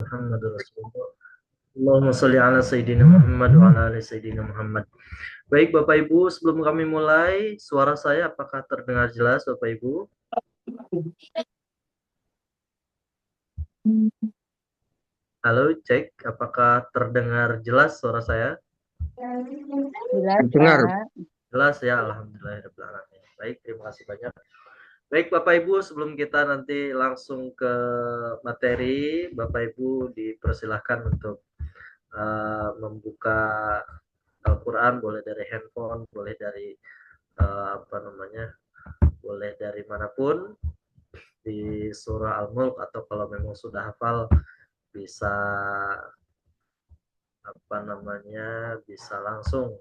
Muhammadur Rasulullah. Allahumma sholli ala Sayyidina Muhammad wa ala ali Sayyidina Muhammad. Baik Bapak Ibu, sebelum kami mulai, suara saya apakah terdengar jelas Bapak Ibu? Halo, cek, apakah terdengar jelas suara saya? Jelas, Dengar. Pak. Jelas ya, alhamdulillahirrahmanirrahim. Baik, terima kasih banyak. Baik Bapak Ibu, sebelum kita nanti langsung ke materi, Bapak Ibu dipersilahkan untuk membuka Al-Quran, boleh dari handphone, boleh dari boleh dari manapun di surah Al-Mulk, atau kalau memang sudah hafal bisa bisa langsung.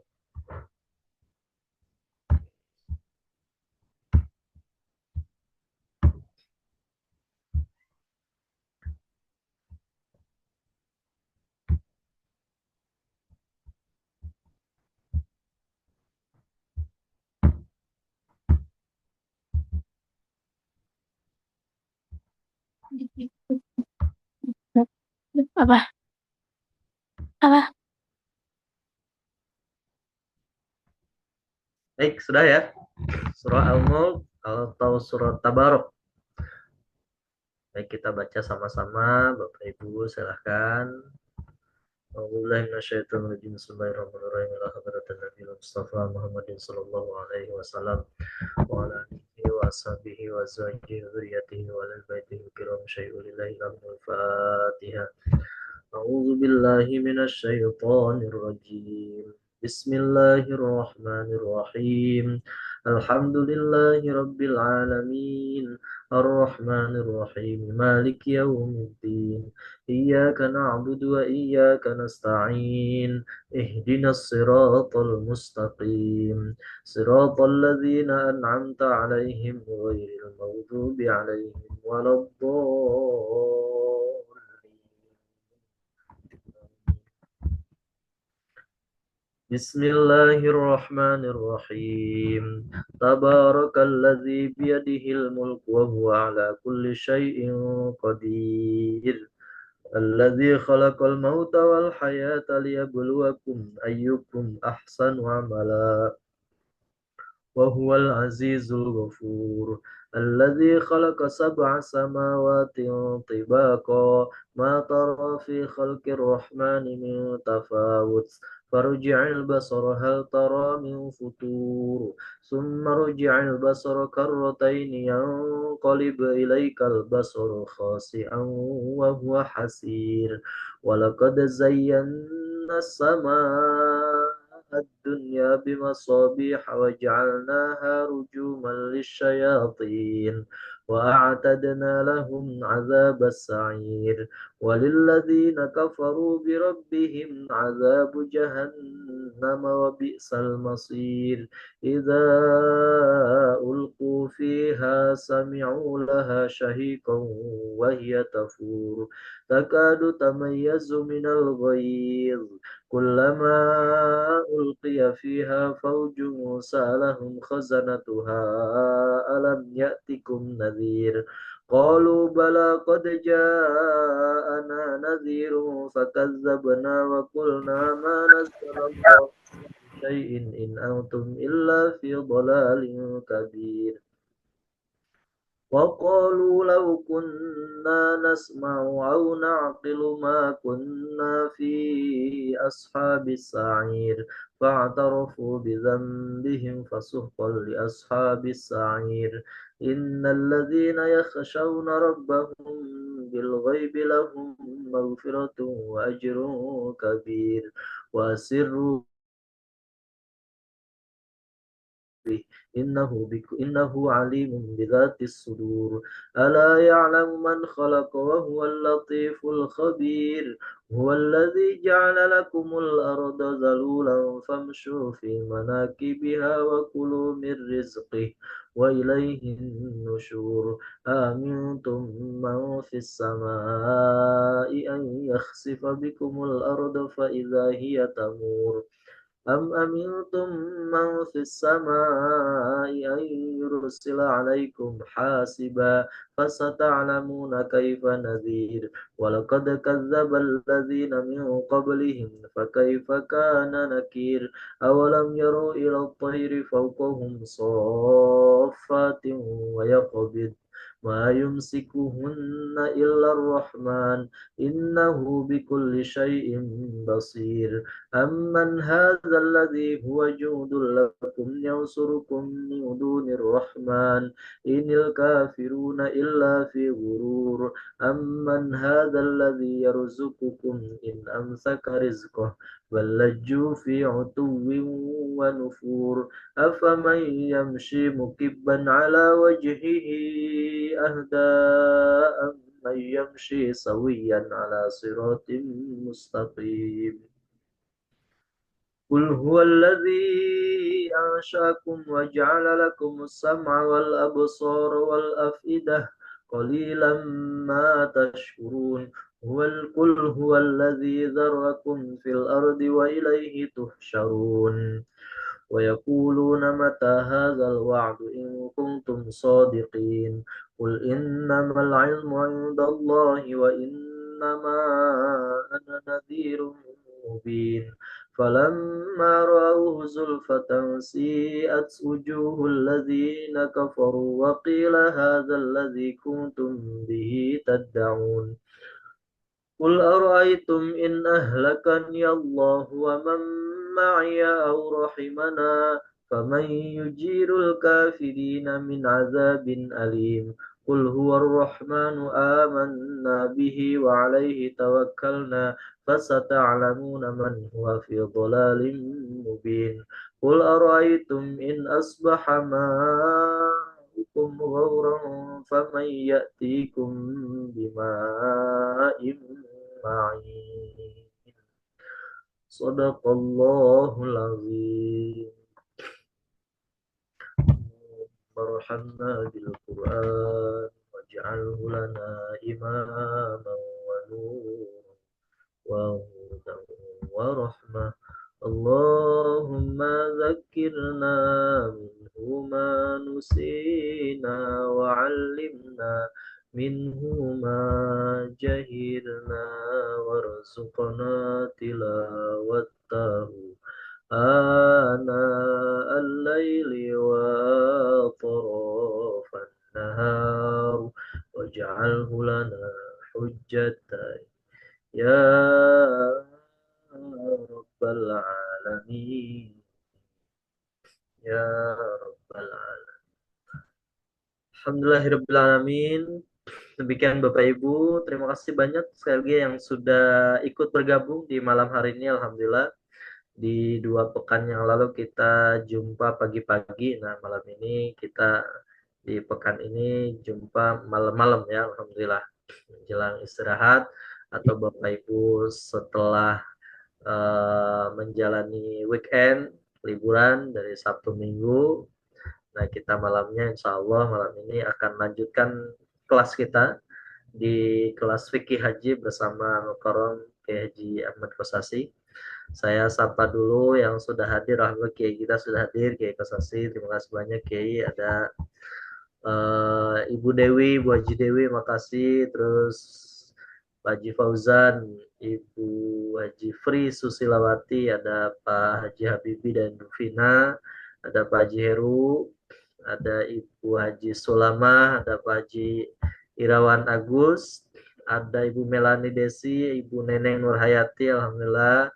Apa? Apa? Baik, sudah ya. Surah Al-Mulk atau surah Tabarok. Baik, kita baca sama-sama. Bapak Ibu silahkan. Bismillahirrahmanirrahim. Ila hadratin Nabi Mustafa Muhammadin sallallahu alaihi wasallam wa ala alihi wa ashabihi wa azwajihi wa dzurriyyatihi wa ahli baitihi kiram syai'un lillahi al-Fatihah. A'udzu billahi minasy syaithanir rajim. Bismillahirrahmanirrahim. Alhamdulillahi rabbil alamin. Ar-Rahmanir Rahim. Maliki yaumiddin. Iyyaka na'budu wa iyyaka nasta'in. Ihdinas siratal mustaqim. Siratal ladzina an'amta 'alaihim ghairil maghdubi 'alaihim waladdallin. Bismillahirrahmanirrahim. Tabarakalladzi biyadihil mulku wa huwa ala kulli syai'in qadir. Alladzi khalaqal mauta wal hayata liyabluwakum ayyukum ahsanu amala. Wa huwal azizul ghafur. Alladzi khalaqa sab'a samawatin tibaqa ma tara fi khalqir rahmani min tafawut. Farji'il basara hal tara min futur. Summa rji'il basara karratayn yanqalib ilaykal basaru khasi'an wa huwa hasir. Wa laqad zayyana as-samaa الدنيا بمصابيح وجعلناها رجوما للشياطين وأعتدنا لهم عذاب السعير وللذين كفروا بربهم عذاب جهنم وبئس المصير إذا ألقوا فيها سمعوا لها شهيقا وهي تفور تكاد تميز من الغيظ كلما ألقي فيها فوج سألهم خزنتها ألم يأتكم نذير قالوا بلى قد جاءنا نذير فكذبنا وقلنا ما نزل الله من شيء إن أنتم إلا في ضلال كبير وقالوا لو كنا نسمع أو نعقل ما كنا في أصحاب السعير فاعترفوا بذنبهم فسحقا لأصحاب السعير إن الذين يخشون ربهم بالغيب لهم مغفرة وأجر كبير وأسروا إنه عليم بذات الصدور ألا يعلم من خلق وهو اللطيف الخبير هو الذي جعل لكم الأرض ذلولا فامشوا في مناكبها وكلوا من رزقه وإليه النشور آمنتم من في السماء أن يخسف بكم الأرض فإذا هي تمور أم أمنتم من في السماء أن يرسل عليكم حاسبا فستعلمون كيف نذير ولقد كذب الذين من قبلهم فكيف كان نكير أولم يروا إلى الطير فوقهم صافات ويقبض ما يمسكهن إلا الرحمن إنه بكل شيء بصير أمن هذا الذي هو جند لكم ينصركم من دون الرحمن إن الكافرون إلا في غرور أمن هذا الذي يرزقكم إن أمسك رزقه بل لجوا في عتو ونفور أفمن يمشي مكبا على وجهه أهدى من يمشي سويا على صراط مستقيم قل هو الذي أنشأكم وجعل لكم السمع والأبصار والأفئدة قليلا ما تشكرون قل هو الذي ذرأكم في الأرض وإليه تحشرون ويقولون متى هذا الوعد إن كنتم صادقين قل إنما العلم عند الله وإنما أنا نذير مبين فلما رأوه زلفة سيئت وجوه الذين كفروا وقيل هذا الذي كنتم به تدعون قل أرأيتم إن أهلكني الله ومن معي أو رحمنا فمن يجير الكافرين من عذاب أليم قل هو الرحمن آمنا به وعليه توكلنا فستعلمون من هو في ضلال مبين قل أرأيتم إن أصبح ماؤكم غورا فمن يأتيكم بماء معين صدق الله العظيم وارحمنا بالقرآن واجعله لنا إماما ونورا وهدى ورحمة اللهم ذكرنا منه ما نسينا وعلمنا منه ما جهلنا وارزقنا تلاوته آناء الليل وأطراف النهار واجعله لنا حجة يا رب العالمين يا رب العالمين. Alhamdulillahirrabbilalamin. Demikian Bapak Ibu, terima kasih banyak sekali lagi yang sudah ikut bergabung di malam hari ini. Alhamdulillah di 2 pekan yang lalu kita jumpa pagi-pagi. Nah malam ini kita di pekan ini jumpa malam-malam ya. Alhamdulillah menjelang istirahat atau Bapak Ibu setelah menjalani weekend liburan dari Sabtu Minggu. Nah kita malamnya insya Allah malam ini akan lanjutkan kelas kita di kelas fikih haji bersama Mukarram Kiai Haji Ahmad Kosasi. Saya sapa dulu yang sudah hadir. Alhamdulillah Kiai kita sudah hadir, Kiai Kosasi. Terima kasih banyak Kiai. Ada Ibu Dewi, Bu Haji Dewi, makasih. Terus Pak Haji Fauzan, Ibu Haji Fri Susilawati, ada Pak Haji Habibi dan Bu Vina, ada Pak Haji Heru, ada Ibu Haji Sulama, ada Pak Haji Irawan Agus, ada Ibu Melani Desi, Ibu Neneng Nurhayati, Alhamdulillah,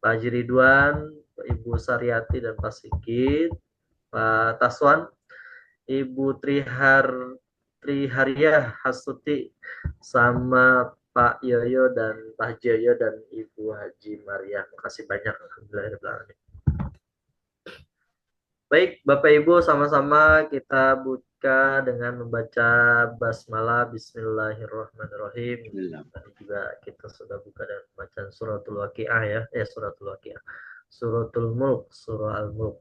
Pak Haji Ridwan, Ibu Saryati dan Pak Sigit, Pak Taswan, Ibu Triharyah Hasuti, sama Pak Yoyo dan Pak Haji Yoyo dan Ibu Haji Maria. Makasih banyak. Alhamdulillah. Baik, Bapak Ibu, sama-sama kita buka dengan membaca basmalah Bismillahirrahmanirrahim. Tadi juga kita sudah buka dengan bacaan suratul Waqiah ya, suratul Waqiah. Suratul Mulk, surah Al-Mulk.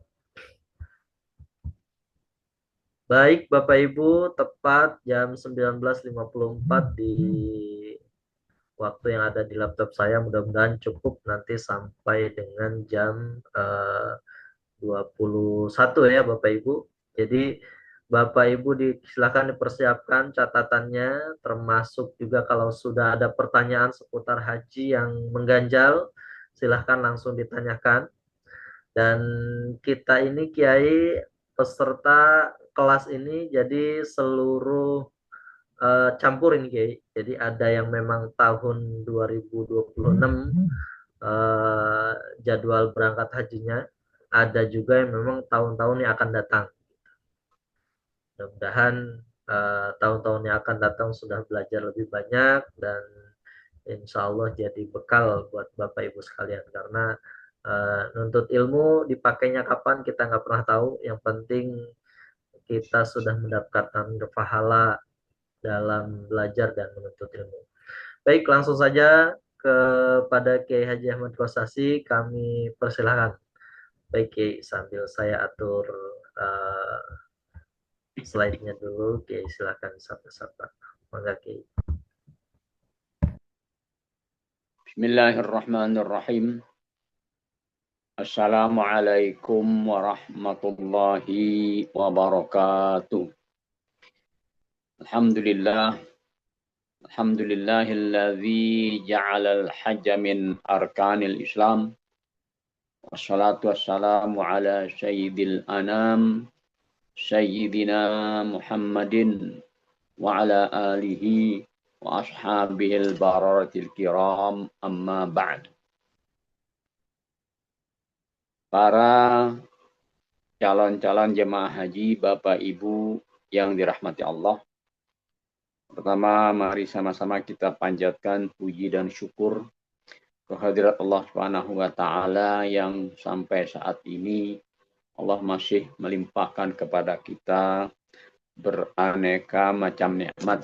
Baik, Bapak Ibu, tepat jam 19.54 di waktu yang ada di laptop saya mudah-mudahan cukup nanti sampai dengan jam 21 ya Bapak Ibu. Jadi Bapak Ibu silakan dipersiapkan catatannya, termasuk juga kalau sudah ada pertanyaan seputar haji yang mengganjal, silahkan langsung ditanyakan. Dan kita ini Kiai peserta kelas ini jadi seluruh campur ini Kiai. Jadi ada yang memang tahun 2026 eh, jadwal berangkat hajinya, ada juga yang memang tahun-tahun yang akan datang. Mudah-mudahan tahun-tahun yang akan datang sudah belajar lebih banyak dan insya Allah jadi bekal buat Bapak Ibu sekalian karena nuntut ilmu dipakainya kapan kita nggak pernah tahu. Yang penting kita sudah mendapatkan pahala dalam belajar dan menuntut ilmu. Baik, langsung saja kepada Kiai Haji Ahmad Kosasi kami persilahkan. Baik Kiai, sambil saya atur uh, slide-nya dulu, Kiai silakan sapa-sapa. Mangga Kiai. Bismillahirrahmanirrahim. Assalamualaikum warahmatullahi wabarakatuh. Alhamdulillah. Alhamdulillahilladzi ja'alal hajja min arkanil Islam. Wassalatu wassalamu ala sayyidil anam. Sayyidina Muhammadin wa ala alihi wa ashabihil bararatil kiram amma ba'd. Para calon-calon jemaah haji, Bapak Ibu yang dirahmati Allah. Pertama, mari sama-sama kita panjatkan puji dan syukur kehadirat Allah Subhanahu wa taala yang sampai saat ini Allah masih melimpahkan kepada kita beraneka macam nikmat,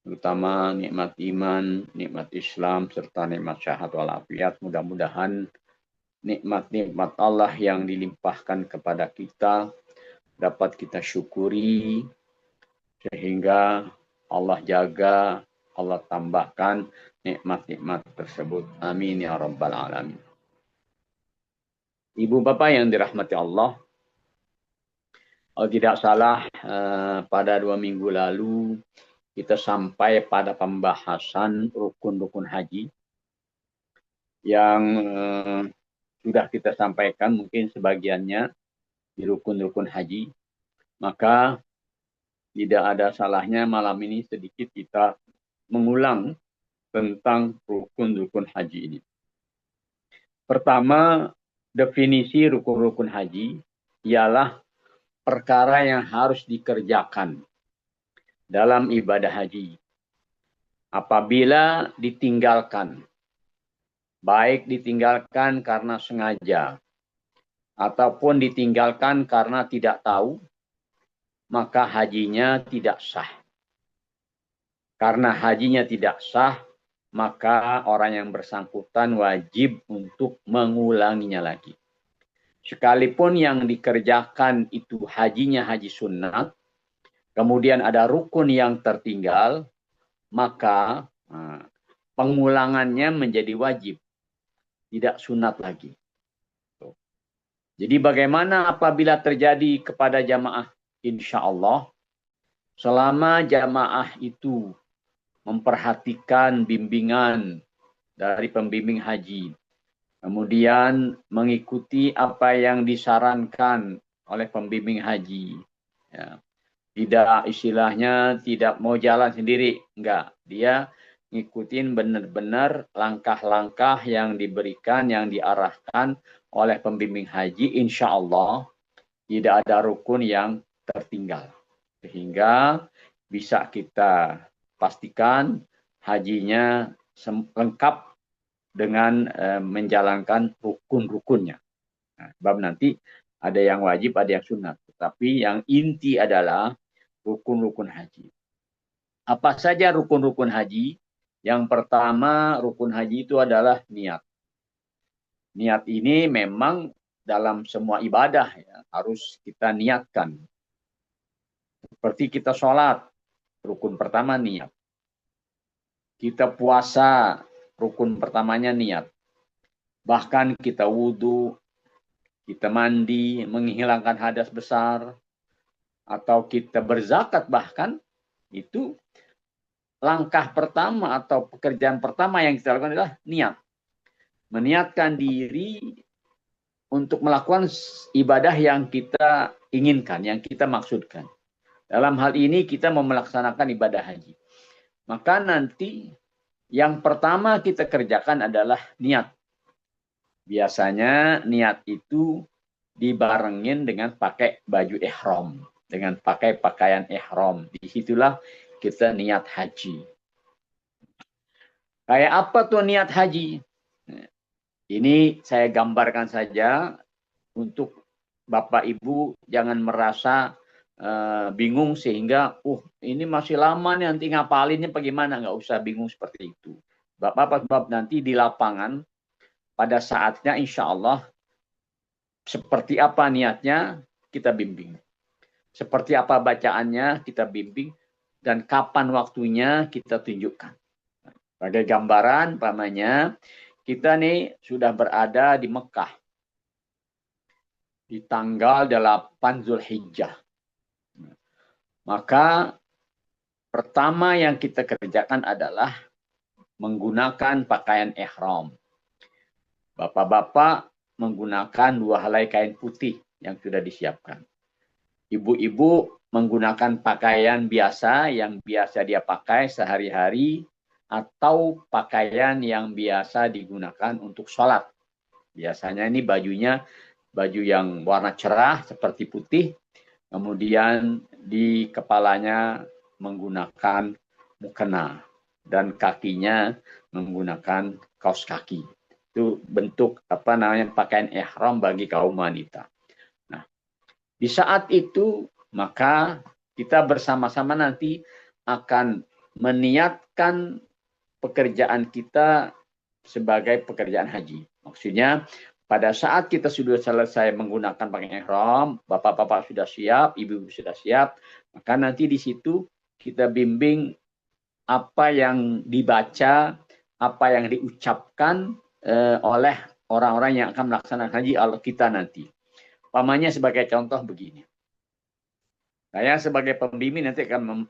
terutama nikmat iman, nikmat Islam, serta nikmat syahadat walafiat. Mudah-mudahan nikmat-nikmat Allah yang dilimpahkan kepada kita dapat kita syukuri sehingga Allah jaga, Allah tambahkan nikmat-nikmat tersebut. Amin ya rabbal alamin. Ibu bapak yang dirahmati Allah, kalau tidak salah pada 2 minggu lalu kita sampai pada pembahasan rukun-rukun haji yang sudah kita sampaikan mungkin sebagiannya di rukun-rukun haji. Maka tidak ada salahnya malam ini sedikit kita mengulang tentang rukun-rukun haji ini. Pertama, definisi rukun-rukun haji ialah perkara yang harus dikerjakan dalam ibadah haji. Apabila ditinggalkan, baik ditinggalkan karena sengaja ataupun ditinggalkan karena tidak tahu, maka hajinya tidak sah. Karena hajinya tidak sah, maka orang yang bersangkutan wajib untuk mengulanginya lagi. Sekalipun yang dikerjakan itu hajinya haji sunat, kemudian ada rukun yang tertinggal, maka pengulangannya menjadi wajib, tidak sunat lagi. Jadi bagaimana apabila terjadi kepada jamaah? Insya Allah, selama jamaah itu memperhatikan bimbingan dari pembimbing haji, kemudian mengikuti apa yang disarankan oleh pembimbing haji, ya. Tidak istilahnya tidak mau jalan sendiri, enggak. Dia ngikutin benar-benar langkah-langkah yang diberikan, yang diarahkan oleh pembimbing haji. Insya Allah tidak ada rukun yang tertinggal. Sehingga bisa kita pastikan hajinya lengkap dengan menjalankan rukun-rukunnya. Nah, sebab nanti ada yang wajib, ada yang sunat. Tetapi yang inti adalah rukun-rukun haji. Apa saja rukun-rukun haji? Yang pertama, rukun haji itu adalah niat. Niat ini memang dalam semua ibadah ya, harus kita niatkan. Seperti kita sholat, rukun pertama niat. kita puasa, rukun pertamanya niat. Bahkan kita wudhu, kita mandi, menghilangkan hadas besar, atau kita berzakat bahkan, itu langkah pertama atau pekerjaan pertama yang kita lakukan adalah niat. Meniatkan diri untuk melakukan ibadah yang kita inginkan, yang kita maksudkan. Dalam hal ini kita mau melaksanakan ibadah haji. Maka nanti yang pertama kita kerjakan adalah niat. Biasanya niat itu dibarengin dengan pakai baju ihram, dengan pakai pakaian ihram. Disitulah kita niat haji. Kayak apa tuh niat haji? Ini saya gambarkan saja untuk Bapak Ibu jangan merasa bingung sehingga, ini masih lama nih nanti ngapalinnya bagaimana? Nggak usah bingung seperti itu. Bapak nanti di lapangan pada saatnya insya Allah seperti apa niatnya kita bimbing. Seperti apa bacaannya kita bimbing. Dan kapan waktunya kita tunjukkan. Sebagai gambaran, pamannya, kita nih sudah berada di Mekah. Di tanggal 8 Zulhijjah. Maka pertama yang kita kerjakan adalah menggunakan pakaian ihram. Bapak-bapak menggunakan 2 helai kain putih yang sudah disiapkan. Ibu-ibu menggunakan pakaian biasa yang biasa dia pakai sehari-hari atau pakaian yang biasa digunakan untuk sholat. Biasanya ini bajunya baju yang warna cerah seperti putih. Kemudian di kepalanya menggunakan mukena dan kakinya menggunakan kaos kaki. Itu bentuk pakaian ihram bagi kaum wanita. Nah, di saat itu maka kita bersama-sama nanti akan meniatkan pekerjaan kita sebagai pekerjaan haji. Maksudnya pada saat kita sudah selesai menggunakan pakaian ihram, bapak-bapak sudah siap, ibu-ibu sudah siap, maka nanti di situ kita bimbing apa yang dibaca, apa yang diucapkan oleh orang-orang yang akan melaksanakan haji kita nanti. Pamannya sebagai contoh begini. Saya sebagai pembimbing nanti akan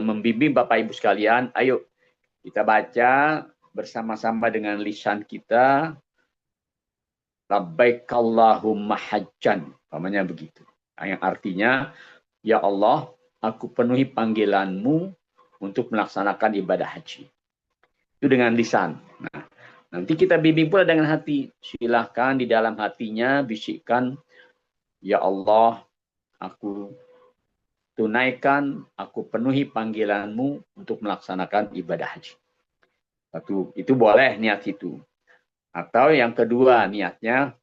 membimbing Bapak Ibu sekalian. Ayo kita baca bersama-sama dengan lisan kita. Labbaik Allahumma hajjan. Pamannya begitu. Yang artinya, ya Allah, aku penuhi panggilanmu untuk melaksanakan ibadah haji. Itu dengan lisan. Nah, nanti kita bimbing pula dengan hati. Silahkan di dalam hatinya bisikkan, ya Allah, aku tunaikan, aku penuhi panggilanmu untuk melaksanakan ibadah haji. Satu, itu boleh niat itu. Atau yang kedua niatnya,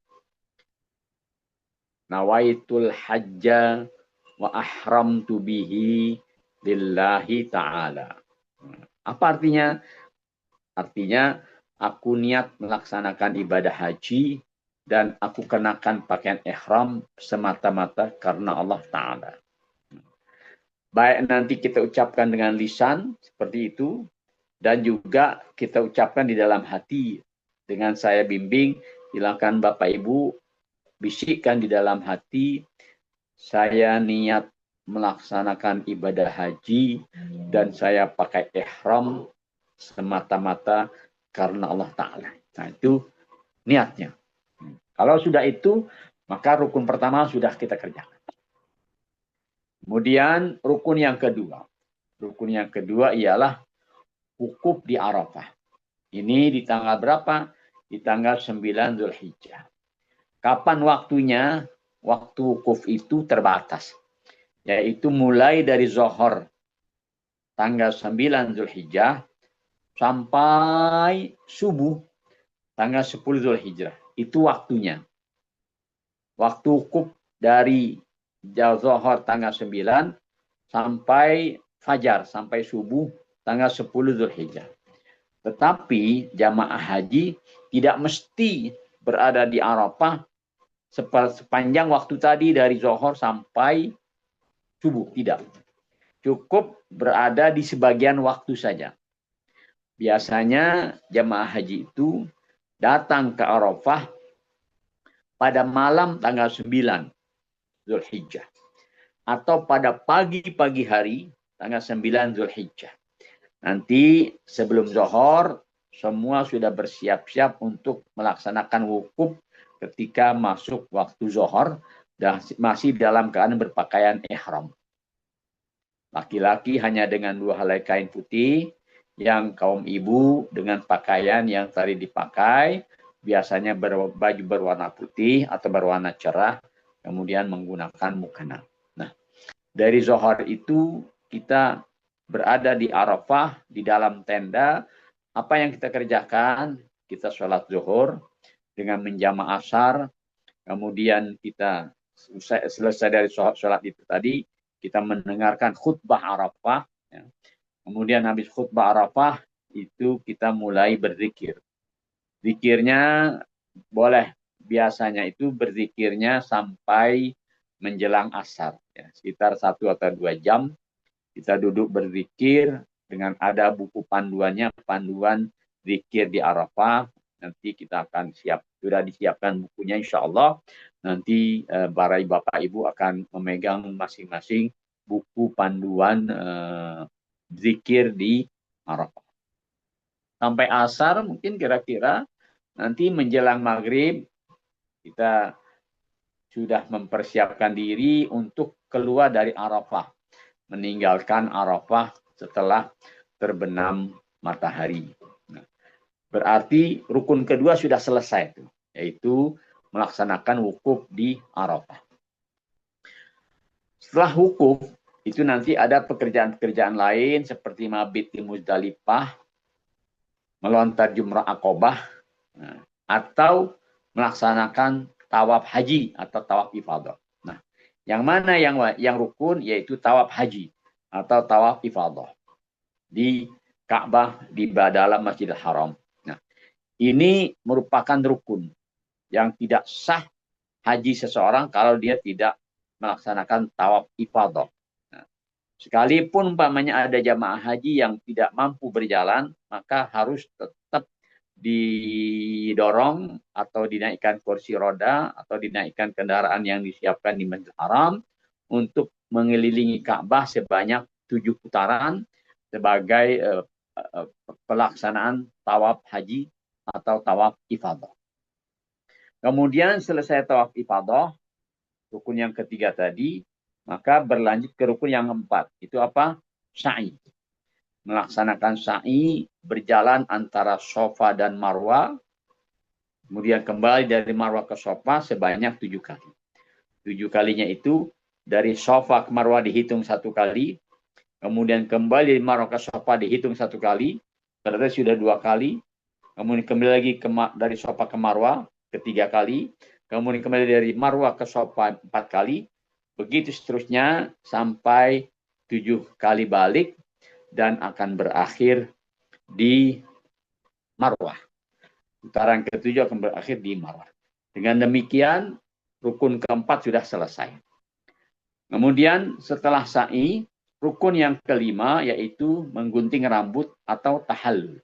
nawaitul hajja wa ahramtu bihi lillahi ta'ala. Apa artinya? Artinya, aku niat melaksanakan ibadah haji dan aku kenakan pakaian ihram semata-mata karena Allah Ta'ala. Baik nanti kita ucapkan dengan lisan seperti itu dan juga kita ucapkan di dalam hati dengan saya bimbing. Silakan Bapak Ibu bisikkan di dalam hati, saya niat melaksanakan ibadah haji dan saya pakai ihram semata-mata karena Allah Ta'ala. Nah itu niatnya. Kalau sudah itu, maka rukun pertama sudah kita kerjakan. Kemudian rukun yang kedua. Rukun yang kedua ialah wukuf di Arafah. Ini di tanggal berapa? Di tanggal 9 Zulhijjah. Kapan waktunya? Waktu wukuf itu terbatas. Yaitu mulai dari Zuhur tanggal 9 Zulhijjah sampai subuh tanggal 10 Zulhijjah. Itu waktunya. Waktu wukuf dari Zuhur tanggal 9 sampai fajar, sampai subuh tanggal 10 Zulhijjah. Tetapi jamaah haji tidak mesti berada di Arafah sepanjang waktu tadi dari Zuhur sampai subuh. Tidak. Cukup berada di sebagian waktu saja. biasanya jamaah haji itu datang ke Arafah pada malam tanggal 9 Zulhijjah atau pada pagi-pagi hari tanggal 9 Zulhijjah. Nanti sebelum zuhur semua sudah bersiap-siap untuk melaksanakan wukuf ketika masuk waktu zuhur dan masih dalam keadaan berpakaian ihram. Laki-laki hanya dengan 2 helai kain putih, yang kaum ibu dengan pakaian yang tadi dipakai, biasanya baju berwarna putih atau berwarna cerah, kemudian menggunakan mukena. Nah, dari zuhur itu kita berada di Arafah, di dalam tenda. Apa yang kita kerjakan? Kita sholat zuhur dengan menjama' asar, kemudian kita selesai dari sholat itu tadi, kita mendengarkan khutbah Arafah. Ya. Kemudian habis khutbah Arafah, itu kita mulai berzikir. Zikirnya boleh, biasanya itu berzikirnya sampai menjelang asar. Ya. Sekitar 1 atau 2 jam, kita duduk berzikir dengan ada buku panduannya, panduan zikir di Arafah. Nanti kita akan sudah disiapkan bukunya insya Allah. Nanti para bapak ibu akan memegang masing-masing buku panduan zikir di Arafah. Sampai asar mungkin kira-kira nanti menjelang maghrib kita sudah mempersiapkan diri untuk keluar dari Arafah. Meninggalkan Arafah setelah terbenam matahari. Berarti rukun kedua sudah selesai, yaitu melaksanakan wukuf di Arafah. Setelah wukuf, itu nanti ada pekerjaan-pekerjaan lain seperti mabit di Muzdalifah, melontar jumrah Aqobah, atau melaksanakan tawaf haji atau tawaf ifadah. Nah, yang mana yang rukun, yaitu tawaf haji atau tawaf ifadah di Ka'bah di dalam Masjidil Haram. Nah, ini merupakan rukun yang tidak sah haji seseorang kalau dia tidak melaksanakan tawaf ifadah. Nah, sekalipun umpamanya ada jamaah haji yang tidak mampu berjalan, maka harus tetap didorong atau dinaikkan kursi roda atau dinaikkan kendaraan yang disiapkan di Masjidil Haram untuk mengelilingi Ka'bah sebanyak 7 putaran sebagai pelaksanaan tawaf haji atau tawaf ifadah. Kemudian selesai tawaf ifadah, rukun yang ketiga tadi, maka berlanjut ke rukun yang keempat. Itu apa? Sa'i. Melaksanakan sa'i, berjalan antara Safa dan Marwah, kemudian kembali dari Marwah ke Safa sebanyak 7 kali. 7 kalinya itu dari Safa ke Marwah dihitung 1 kali, kemudian kembali dari Marwah ke Safa dihitung 1 kali, berarti sudah 2 kali, kemudian kembali lagi dari Safa ke Marwah ketiga kali, kemudian kembali dari Marwah ke Safa 4 kali, begitu seterusnya sampai 7 kali balik, dan akan berakhir di Marwah. Putaran ketujuh akan berakhir di Marwah. Dengan demikian, rukun keempat sudah selesai. Kemudian setelah sa'i, rukun yang kelima yaitu menggunting rambut atau tahallul.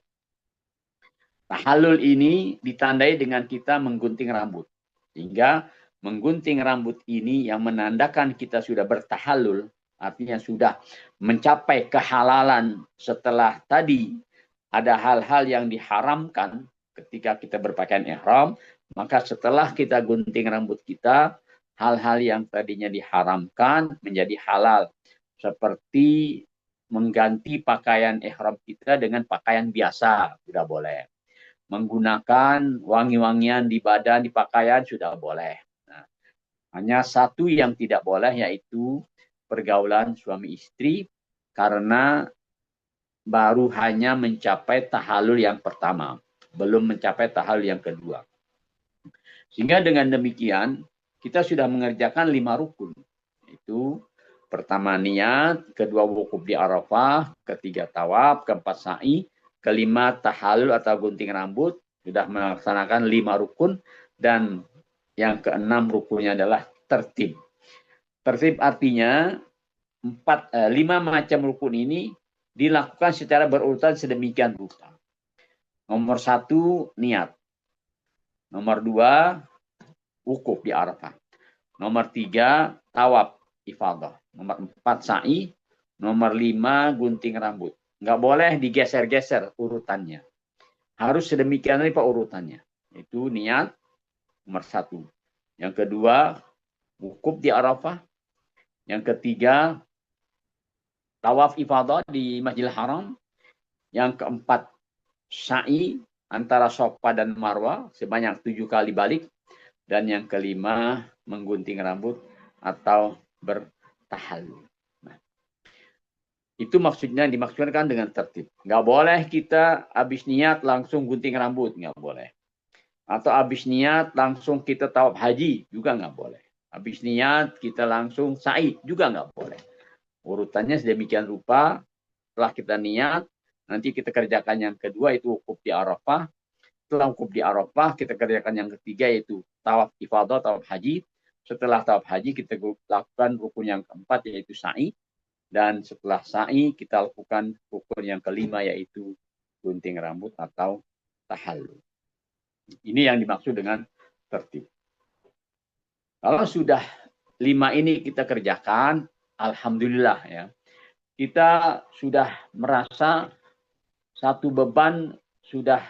Tahallul ini ditandai dengan kita menggunting rambut. Sehingga menggunting rambut ini yang menandakan kita sudah bertahallul, artinya sudah mencapai kehalalan setelah tadi ada hal-hal yang diharamkan ketika kita berpakaian ihram, maka setelah kita gunting rambut kita, hal-hal yang tadinya diharamkan menjadi halal. Seperti mengganti pakaian ihram kita dengan pakaian biasa, sudah boleh. Menggunakan wangi-wangian di badan, di pakaian, sudah boleh. Nah, hanya satu yang tidak boleh, yaitu pergaulan suami istri, karena baru hanya mencapai tahallul yang pertama, belum mencapai tahallul yang kedua. Sehingga dengan demikian, kita sudah mengerjakan 5 rukun. Itu pertama niat, kedua wukuf di Arafah, ketiga tawaf, keempat sa'i, kelima tahallul atau gunting rambut, sudah melaksanakan 5 rukun, dan yang keenam rukunnya adalah tertib. Tertib artinya 5 macam rukun ini dilakukan secara berurutan sedemikian rupa. Nomor 1 niat. Nomor 2 wukuf di Arafah. Nomor 3 tawaf ifadah. Nomor 4 sa'i. Nomor 5 gunting rambut. Nggak boleh digeser-geser urutannya. Harus sedemikian rupa urutannya. Itu niat nomor 1. Yang kedua wukuf di Arafah. Yang ketiga tawaf ifadah di Masjidil Haram. Yang keempat sa'i antara Safa dan Marwah sebanyak 7 kali balik. Dan yang kelima menggunting rambut atau bertahallul. Nah, itu maksudnya dimaksudkan dengan tertib. Nggak boleh kita habis niat langsung gunting rambut, nggak boleh. Atau habis niat langsung kita tawaf haji, juga nggak boleh. Habis niat kita langsung sa'i, juga nggak boleh. Urutannya sedemikian rupa. Setelah kita niat, nanti kita kerjakan yang kedua itu wukuf di Arafah. Setelah wukuf di Arafah, kita kerjakan yang ketiga yaitu tawaf ifadah, tawaf haji. Setelah tawaf haji, kita lakukan rukun yang keempat yaitu sa'i. Dan setelah sa'i, kita lakukan rukun yang kelima yaitu gunting rambut atau tahallul. Ini yang dimaksud dengan tertib. Kalau sudah 5 ini kita kerjakan, alhamdulillah ya. Kita sudah merasa satu beban sudah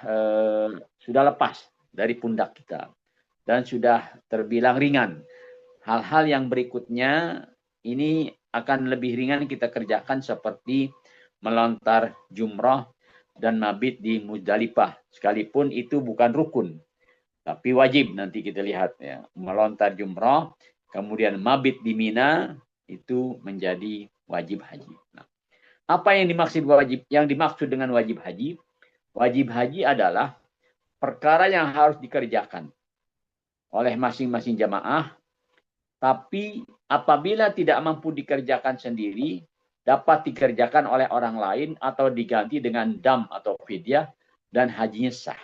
lepas dari pundak kita dan sudah terbilang ringan. Hal-hal yang berikutnya ini akan lebih ringan kita kerjakan seperti melontar jumrah dan mabit di Muzdalifah. Sekalipun itu bukan rukun, tapi wajib nanti kita lihat ya. Melontar jumrah, kemudian mabit di Mina itu menjadi wajib haji. Nah, apa yang dimaksud wajib? Yang dimaksud dengan wajib haji? Wajib haji adalah perkara yang harus dikerjakan oleh masing-masing jamaah, tapi apabila tidak mampu dikerjakan sendiri, dapat dikerjakan oleh orang lain atau diganti dengan dam atau fidyah dan hajinya sah.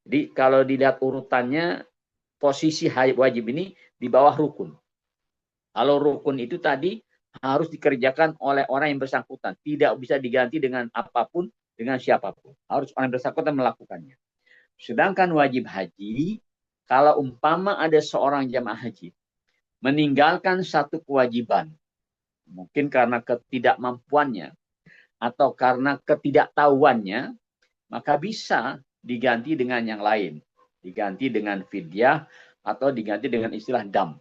Jadi kalau dilihat urutannya, posisi wajib ini di bawah rukun. Kalau rukun itu tadi harus dikerjakan oleh orang yang bersangkutan. Tidak bisa diganti dengan apapun, dengan siapapun. Harus orang yang bersangkutan melakukannya. Sedangkan wajib haji, kalau umpama ada seorang jamaah haji meninggalkan satu kewajiban, mungkin karena ketidakmampuannya atau karena ketidaktahuannya, maka bisa diganti dengan yang lain. Diganti dengan fidyah atau diganti dengan istilah dam.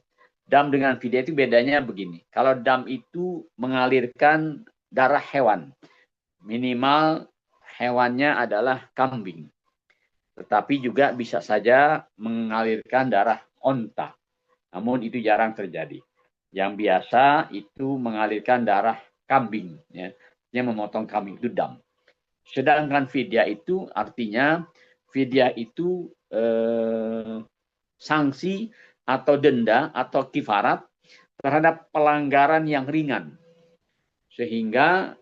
Dam dengan fidyah itu bedanya begini. Kalau dam itu mengalirkan darah hewan. Minimal hewannya adalah kambing. Tetapi juga bisa saja mengalirkan darah onta. Namun itu jarang terjadi. Yang biasa itu mengalirkan darah kambing. Ya. Yang memotong kambing itu dam. Sedangkan fidyah itu artinya fidyah itu sanksi atau denda atau kifarat terhadap pelanggaran yang ringan. Sehingga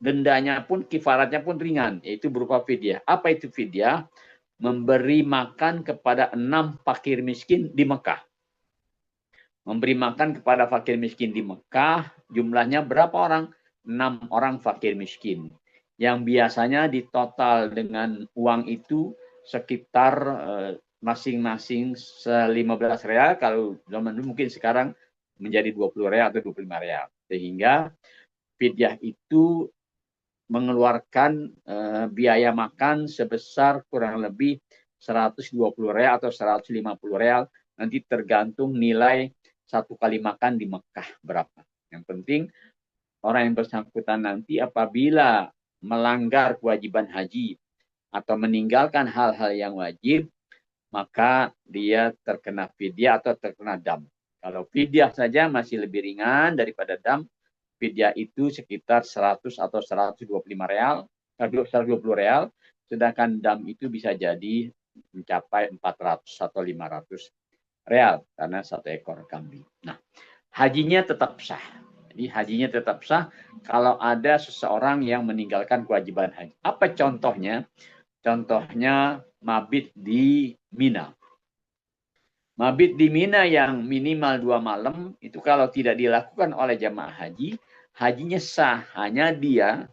dendanya pun, kifaratnya pun ringan, yaitu berupa fidyah. Apa itu fidyah? Memberi makan kepada 6 fakir miskin di Mekah. Memberi makan kepada fakir miskin di Mekah, jumlahnya berapa orang? 6 orang fakir miskin. Yang biasanya ditotal dengan uang itu sekitar masing-masing 15 real, kalau zaman dulu mungkin sekarang menjadi 20 real atau 25 real. Sehingga fidyah itu mengeluarkan biaya makan sebesar kurang lebih 120 real atau 150 real. Nanti tergantung nilai satu kali makan di Mekah berapa. Yang penting orang yang bersangkutan nanti apabila melanggar kewajiban haji atau meninggalkan hal-hal yang wajib, maka dia terkena fidyah atau terkena dam. Kalau fidyah saja masih lebih ringan daripada dam. Fidyah itu sekitar 100 atau 125 real, 120 real, sedangkan dam itu bisa jadi mencapai 400 atau 500 real karena satu ekor kambing. Nah, hajinya tetap sah. Jadi hajinya tetap sah kalau ada seseorang yang meninggalkan kewajiban haji. Apa contohnya? Contohnya mabit di Mina. Mabit di Mina yang minimal 2 malam, itu kalau tidak dilakukan oleh jamaah haji, hajinya sah. Hanya dia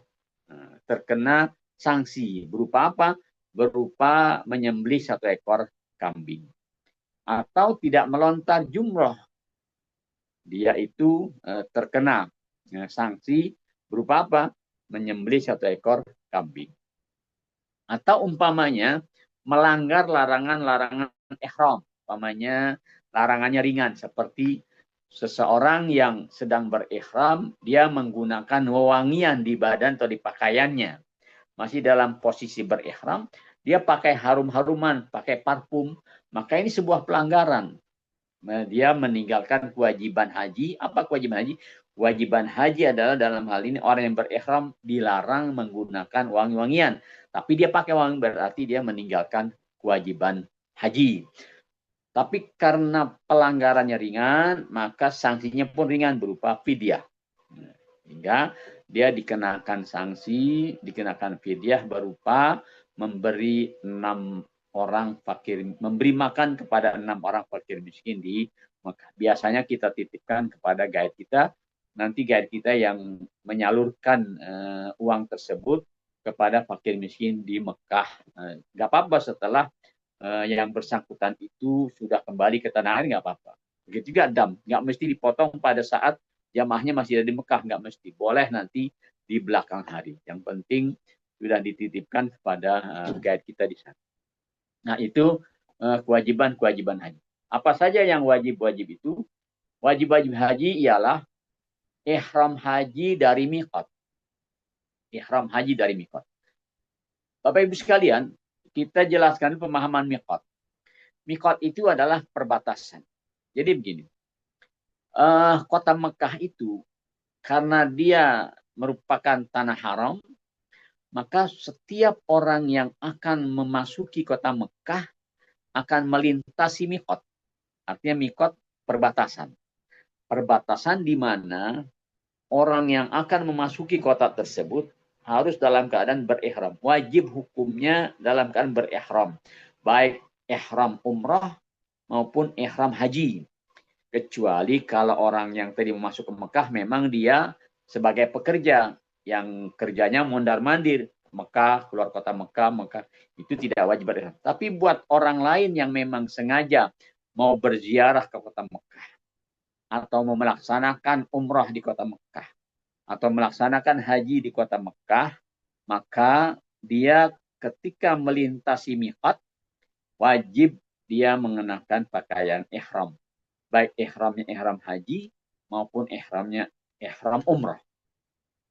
terkena sanksi. Berupa apa? berupa menyembelih 1 ekor kambing. Atau tidak melontar jumroh, dia itu terkena sanksi berupa apa? Menyembelih 1 ekor kambing. Atau umpamanya melanggar larangan-larangan ihram, umpamanya larangannya ringan seperti seseorang yang sedang berihram, dia menggunakan wewangian di badan atau di pakaiannya. Masih dalam posisi berihram, dia pakai harum-haruman, pakai parfum, maka ini sebuah pelanggaran. Dia meninggalkan kewajiban haji. Apa kewajiban haji? Kewajiban haji adalah dalam hal ini orang yang berihram dilarang menggunakan wangi-wangian. Tapi dia pakai wangi berarti dia meninggalkan kewajiban haji. Tapi karena pelanggarannya ringan, maka sanksinya pun ringan berupa fidyah. Hingga dia dikenakan sanksi, dikenakan fidyah berupa memberi 6 orang fakir, memberi makan kepada 6 orang fakir miskin di Mekah. Biasanya kita titipkan kepada guide kita, nanti guide kita yang menyalurkan uang tersebut kepada fakir miskin di Mekah. Nggak apa-apa setelah yang bersangkutan itu sudah kembali ke tanah air, nggak apa-apa. Begitu juga dam, nggak mesti dipotong pada saat jamaahnya masih ada di Mekah, nggak mesti. Boleh nanti di belakang hari. Yang penting sudah dititipkan kepada guide kita di sana. Nah itu kewajiban-kewajiban haji. Apa saja yang wajib-wajib itu? Wajib-wajib haji ialah ihram haji dari miqat. Ihram haji dari miqat. Bapak Ibu sekalian, kita jelaskan pemahaman miqat. Miqat itu adalah perbatasan. Jadi begini, kota Mekah itu karena dia merupakan tanah haram, maka setiap orang yang akan memasuki kota Mekah akan melintasi miqat. Artinya miqat perbatasan. Perbatasan di mana orang yang akan memasuki kota tersebut harus dalam keadaan berihram. Wajib hukumnya dalam keadaan berihram. Baik ihram umrah maupun ihram haji. Kecuali kalau orang yang tadi masuk ke Mekah memang dia sebagai pekerja yang kerjanya mondar-mandir. Mekah, keluar kota Mekah, itu tidak wajib berihram. Tapi buat orang lain yang memang sengaja mau berziarah ke kota Mekah atau mau melaksanakan umrah di kota Mekah atau melaksanakan haji di kota Mekah, maka dia ketika melintasi miqat, wajib dia mengenakan pakaian ihram. Baik ihramnya ihram haji maupun ihramnya ihram umrah.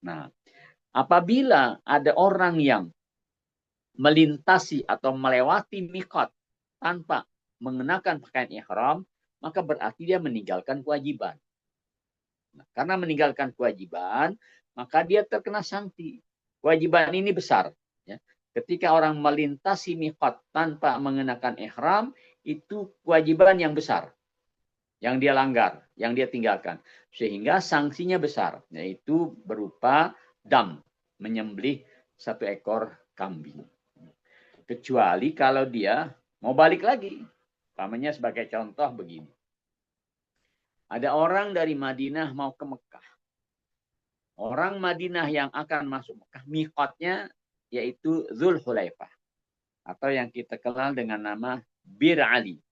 Nah, apabila ada orang yang melintasi atau melewati miqat tanpa mengenakan pakaian ihram, maka berarti dia meninggalkan kewajiban. Nah, karena meninggalkan kewajiban, maka dia terkena sanksi. Kewajiban ini besar. Ya. Ketika orang melintasi miqat tanpa mengenakan ihram, itu kewajiban yang besar. Yang dia langgar, yang dia tinggalkan. Sehingga sanksinya besar. Yaitu berupa dam, menyembelih 1 ekor kambing. Kecuali kalau dia mau balik lagi. Umpamanya sebagai contoh begini. Ada orang dari Madinah mau ke Mekah. Orang Madinah yang akan masuk Mekah, miqatnya yaitu Dzulhulaifah. Atau yang kita kenal dengan nama Bir Ali.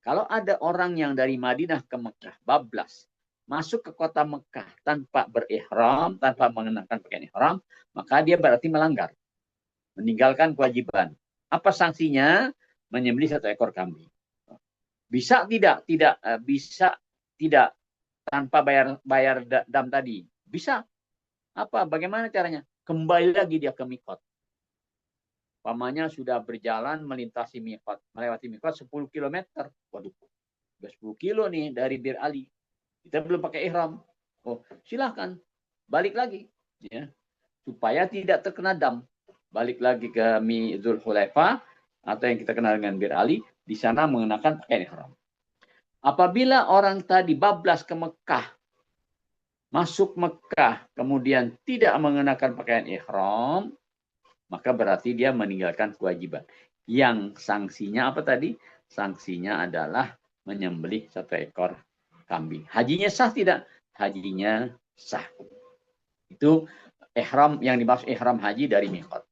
Kalau ada orang yang dari Madinah ke Mekah, bablas, masuk ke kota Mekah tanpa berihram, tanpa mengenakan pakaian ihram, maka dia berarti melanggar. Meninggalkan kewajiban. Apa sanksinya? Menyembelih 1 ekor kambing. Bisa tidak? Tidak bisa. Tidak tanpa bayar dam tadi. Bisa. Apa? Bagaimana caranya? Kembali lagi dia ke miqat. Pamannya sudah berjalan melintasi miqat, melewati miqat 10 km. Waduh, sudah 10 kilo nih dari Bir Ali. Kita belum pakai ihram. Oh, silahkan. Balik lagi. Ya. Supaya tidak terkena dam. Balik lagi ke Dzulhulaifah atau yang kita kenal dengan Bir Ali. Di sana mengenakan pakaian ihram. Apabila orang tadi bablas ke Mekah, masuk Mekah, kemudian tidak mengenakan pakaian ihram, maka berarti dia meninggalkan kewajiban. Yang sanksinya apa tadi? Sanksinya adalah menyembelih 1 ekor kambing. Hajinya sah tidak? Hajinya sah. Itu ihram yang dimaksud ihram haji dari miqat.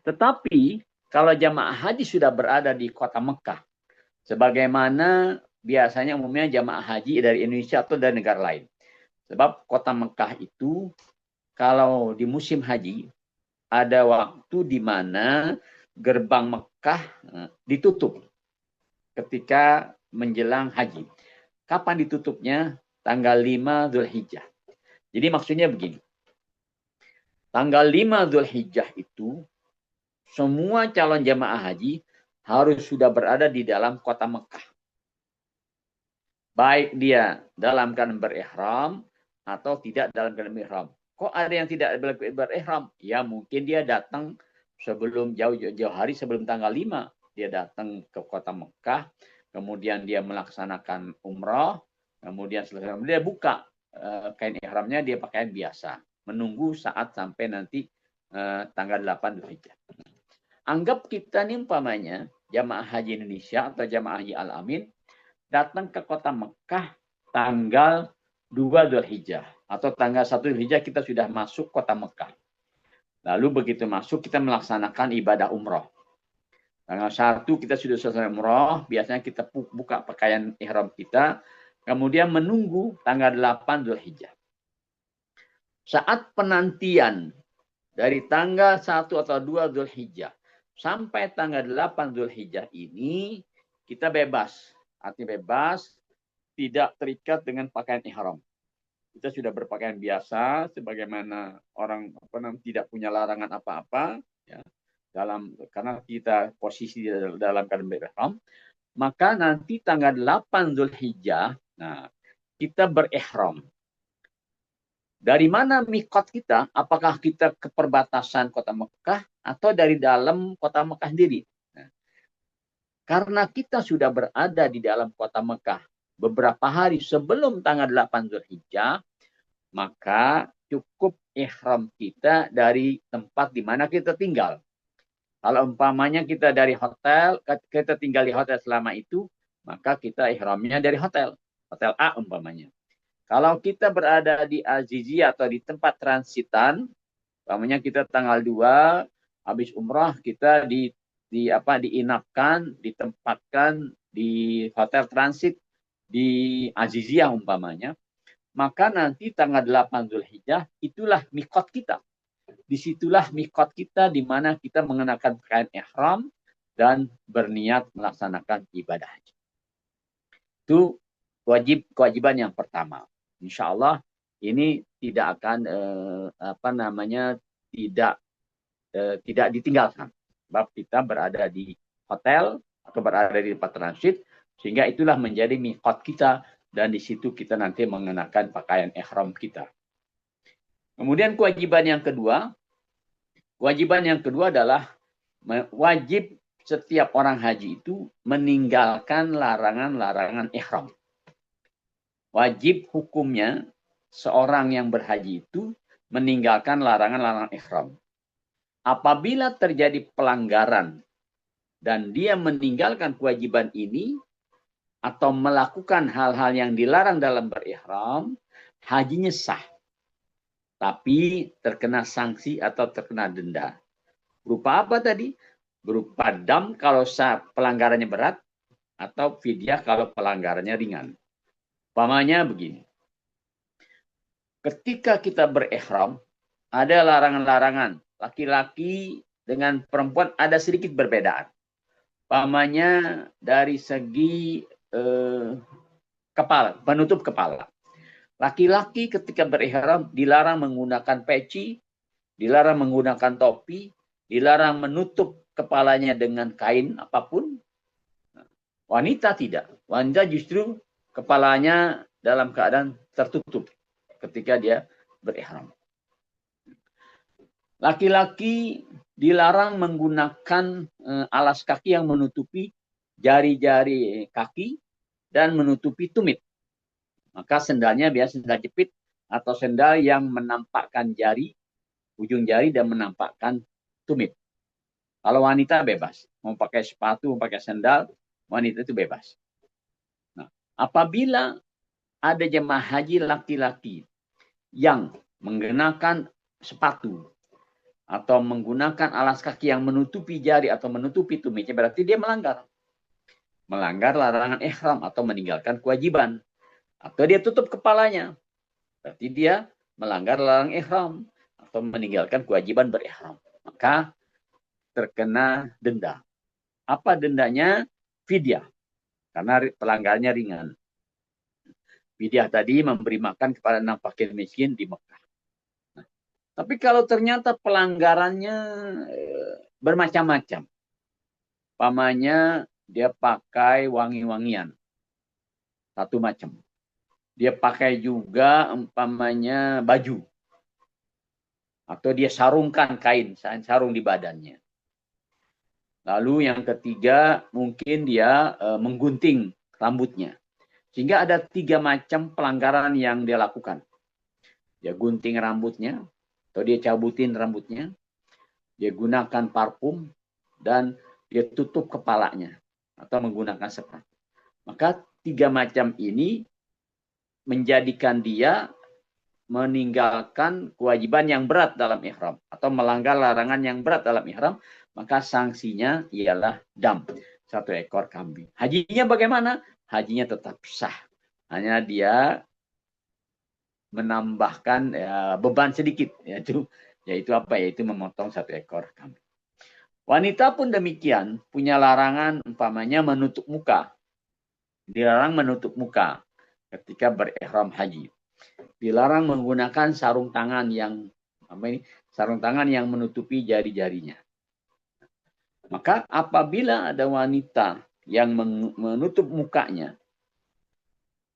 Tetapi kalau jamaah haji sudah berada di kota Mekah, sebagaimana biasanya umumnya jamaah haji dari Indonesia atau dari negara lain. Sebab kota Mekah itu kalau di musim haji ada waktu di mana gerbang Mekah ditutup ketika menjelang haji. Kapan ditutupnya? Tanggal 5 Zulhijjah. Jadi maksudnya begini. Tanggal 5 Zulhijjah itu semua calon jamaah haji harus sudah berada di dalam kota Mekah. Baik dia dalam keadaan berihram atau tidak dalam keadaan berihram. Kok ada yang tidak berihram? Ya mungkin dia datang sebelum jauh-jauh hari sebelum tanggal 5. Dia datang ke kota Mekah. Kemudian dia melaksanakan umrah. Kemudian selesai dia buka kain ihramnya, dia pakaian biasa. Menunggu saat sampai nanti tanggal 8 Dzulhijjah. Anggap kita nih umpamanya jamaah haji Indonesia atau jamaah haji Al-Amin datang ke kota Mekah tanggal 2 Dzulhijjah atau tanggal 1 Dzulhijjah kita sudah masuk kota Mekah. Lalu begitu masuk kita melaksanakan ibadah umroh. Tanggal 1 kita sudah selesai umroh, biasanya kita buka pakaian ihram kita, kemudian menunggu tanggal 8 Dzulhijjah. Saat penantian dari tanggal 1 atau 2 Dzulhijjah sampai tanggal 8 Dzulhijjah ini kita bebas. Artinya bebas, tidak terikat dengan pakaian ihram. Kita sudah berpakaian biasa, sebagaimana orang tidak punya larangan apa-apa, ya, karena kita posisi dalam keadaan berihram. Maka nanti tanggal 8 Dzulhijjah, nah, kita berihram. Dari mana mikot kita? Apakah kita ke perbatasan kota Mekah atau dari dalam kota Mekah sendiri? Nah, karena kita sudah berada di dalam kota Mekah beberapa hari sebelum tanggal 8 Dzulhijjah, maka cukup ihram kita dari tempat di mana kita tinggal. Kalau umpamanya kita dari hotel, kita tinggal di hotel selama itu, maka kita ihramnya dari hotel. Hotel A umpamanya. Kalau kita berada di Aziziyah atau di tempat transitan, umpamanya kita tanggal 2 habis umrah, kita diinapkan, ditempatkan di hotel transit di Aziziyah umpamanya, maka nanti tanggal 8 Dzulhijjah itulah mikot kita. Disitulah mikot kita di mana kita mengenakan pakaian ihram dan berniat melaksanakan ibadah haji. Itu kewajiban yang pertama. Insya Allah ini tidak akan tidak ditinggalkan. Sebab kita berada di hotel atau berada di tempat transit, sehingga itulah menjadi mikot kita dan di situ kita nanti mengenakan pakaian ihram kita. Kemudian kewajiban yang kedua adalah wajib setiap orang haji itu meninggalkan larangan-larangan ihram. Wajib hukumnya seorang yang berhaji itu meninggalkan larangan-larangan ihram. Apabila terjadi pelanggaran dan dia meninggalkan kewajiban ini atau melakukan hal-hal yang dilarang dalam berihram, hajinya sah. Tapi terkena sanksi atau terkena denda. Berupa apa tadi? Berupa dam kalau pelanggarannya berat atau fidyah kalau pelanggarannya ringan. Umpamanya begini. Ketika kita berihram, ada larangan-larangan. Laki-laki dengan perempuan ada sedikit perbedaan. Umpamanya dari segi kepala, penutup kepala. Laki-laki ketika berihram dilarang menggunakan peci, dilarang menggunakan topi, dilarang menutup kepalanya dengan kain apapun. Wanita tidak. Wanita justru kepalanya dalam keadaan tertutup ketika dia berihram. Laki-laki dilarang menggunakan alas kaki yang menutupi jari-jari kaki dan menutupi tumit. Maka sendalnya biasa sendal jepit atau sendal yang menampakkan jari, ujung jari dan menampakkan tumit. Kalau wanita bebas, mau pakai sepatu, mau pakai sendal, wanita itu bebas. Nah, apabila ada jemaah haji laki-laki yang menggunakan sepatu atau menggunakan alas kaki yang menutupi jari atau menutupi tumitnya, berarti dia melanggar larangan ihram atau meninggalkan kewajiban. Atau dia tutup kepalanya, berarti dia melanggar larangan ihram atau meninggalkan kewajiban berihram. Maka terkena denda. Apa dendanya? Fidyah. Karena pelanggarannya ringan. Fidyah tadi memberi makan kepada 6 fakir miskin di Mekah. Nah, tapi kalau ternyata pelanggarannya bermacam-macam. Pamannya dia pakai wangi-wangian. Satu macam. Dia pakai juga umpamanya baju. Atau dia sarungkan kain, sarung di badannya. Lalu yang ketiga, mungkin dia menggunting rambutnya. Sehingga ada 3 macam pelanggaran yang dia lakukan. Dia gunting rambutnya, atau dia cabutin rambutnya. Dia gunakan parfum, dan dia tutup kepalanya. Atau menggunakan sepatu. Maka 3 macam ini menjadikan dia meninggalkan kewajiban yang berat dalam ihram atau melanggar larangan yang berat dalam ihram, maka sanksinya ialah dam, 1 ekor kambing. Hajinya bagaimana? Hajinya tetap sah. Hanya dia menambahkan beban sedikit, yaitu apa? Yaitu memotong 1 ekor kambing. Wanita pun demikian, punya larangan umpamanya menutup muka. Dilarang menutup muka ketika berihram haji. Dilarang menggunakan sarung tangan yang menutupi jari-jarinya. Maka apabila ada wanita yang menutup mukanya,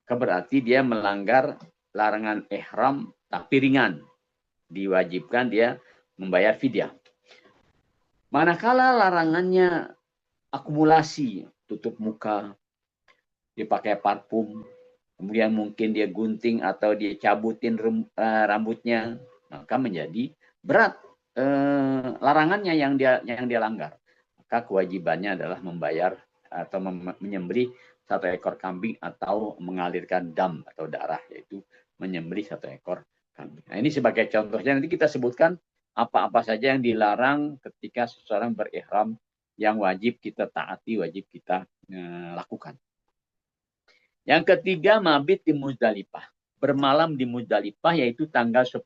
berarti dia melanggar larangan ihram tapi ringan. Diwajibkan dia membayar fidyah. Manakala larangannya akumulasi, tutup muka, dipakai parfum, kemudian mungkin dia gunting atau dia cabutin rambutnya, maka menjadi berat larangannya yang dia langgar. Maka kewajibannya adalah membayar atau menyembelih 1 ekor kambing atau mengalirkan dam atau darah, yaitu menyembelih 1 ekor kambing. Nah, ini sebagai contohnya, nanti kita sebutkan apa-apa saja yang dilarang ketika seseorang berihram yang wajib kita taati, wajib kita lakukan. Yang ketiga, mabit di Muzdalifah. Bermalam di Muzdalifah, yaitu tanggal 10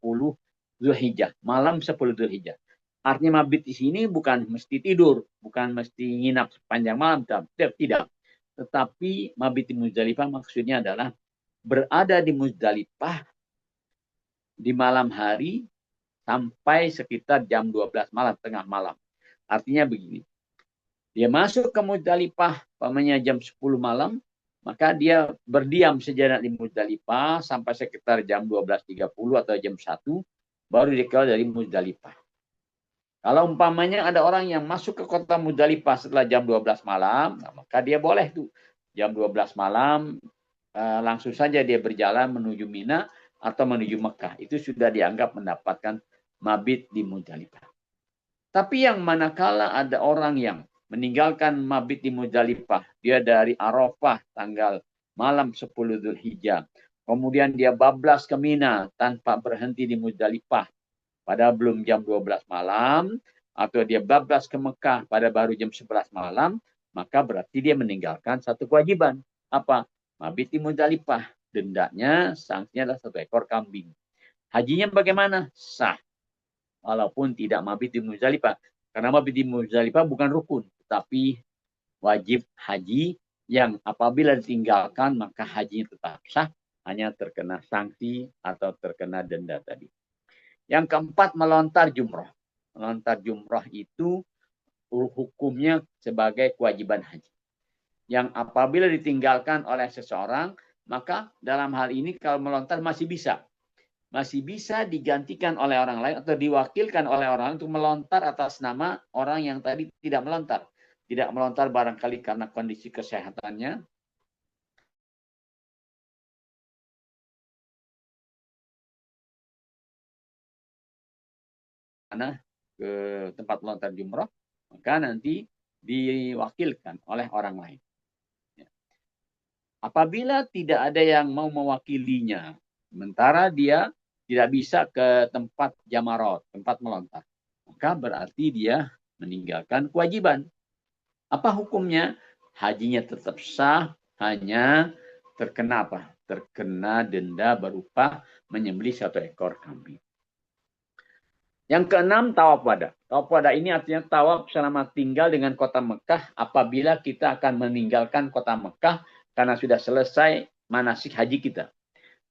Zulhijjah. Malam 10 Zulhijjah. Artinya mabit di sini bukan mesti tidur, bukan mesti nginap sepanjang malam, tidak. Tetapi mabit di Muzdalifah maksudnya adalah berada di Muzdalifah di malam hari sampai sekitar jam 12 malam, tengah malam. Artinya begini, dia masuk ke Muzdalifah, umpamanya jam 10 malam, maka dia berdiam sejenak di Muzdalifah sampai sekitar jam 12.30 atau jam 1, baru dia keluar dari Muzdalifah. Kalau umpamanya ada orang yang masuk ke kota Muzdalifah setelah jam 12 malam, maka dia boleh tuh jam 12 malam langsung saja dia berjalan menuju Mina atau menuju Mekah. Itu sudah dianggap mendapatkan mabit di Muzdalifah. Tapi yang manakala ada orang yang meninggalkan mabit di Muzdalifah, dia dari Arafah tanggal malam 10 Zulhijjah, kemudian dia bablas ke Mina tanpa berhenti di Muzdalifah pada belum jam 12 malam, atau dia bablas ke Mekah pada baru jam 11 malam, maka berarti dia meninggalkan 1 kewajiban. Apa? Mabit di Muzdalifah. Dendanya, sanksinya adalah 1 ekor kambing. Hajinya bagaimana? Sah. Walaupun tidak mabit di Muzdalifah. Karena mabit di Muzdalifah bukan rukun, tapi wajib haji yang apabila ditinggalkan maka hajinya tetap sah, hanya terkena sanksi atau terkena denda tadi. Yang keempat, melontar jumroh. Melontar jumroh itu hukumnya sebagai kewajiban haji. Yang apabila ditinggalkan oleh seseorang, maka dalam hal ini kalau melontar masih bisa digantikan oleh orang lain atau diwakilkan oleh orang lain untuk melontar atas nama orang yang tadi tidak melontar. Tidak melontar barangkali karena kondisi kesehatannya, ke tempat melontar jumroh, maka nanti diwakilkan oleh orang lain. Apabila tidak ada yang mau mewakilinya, sementara dia tidak bisa ke tempat jamarot, tempat melontar, maka berarti dia meninggalkan kewajiban. Apa hukumnya? Hajinya tetap sah, hanya terkena apa? Terkena denda berupa menyembelih 1 ekor kambing. Yang keenam, tawaf wada. Tawaf wada ini artinya tawaf selama tinggal dengan kota Mekah apabila kita akan meninggalkan kota Mekah karena sudah selesai manasik haji kita.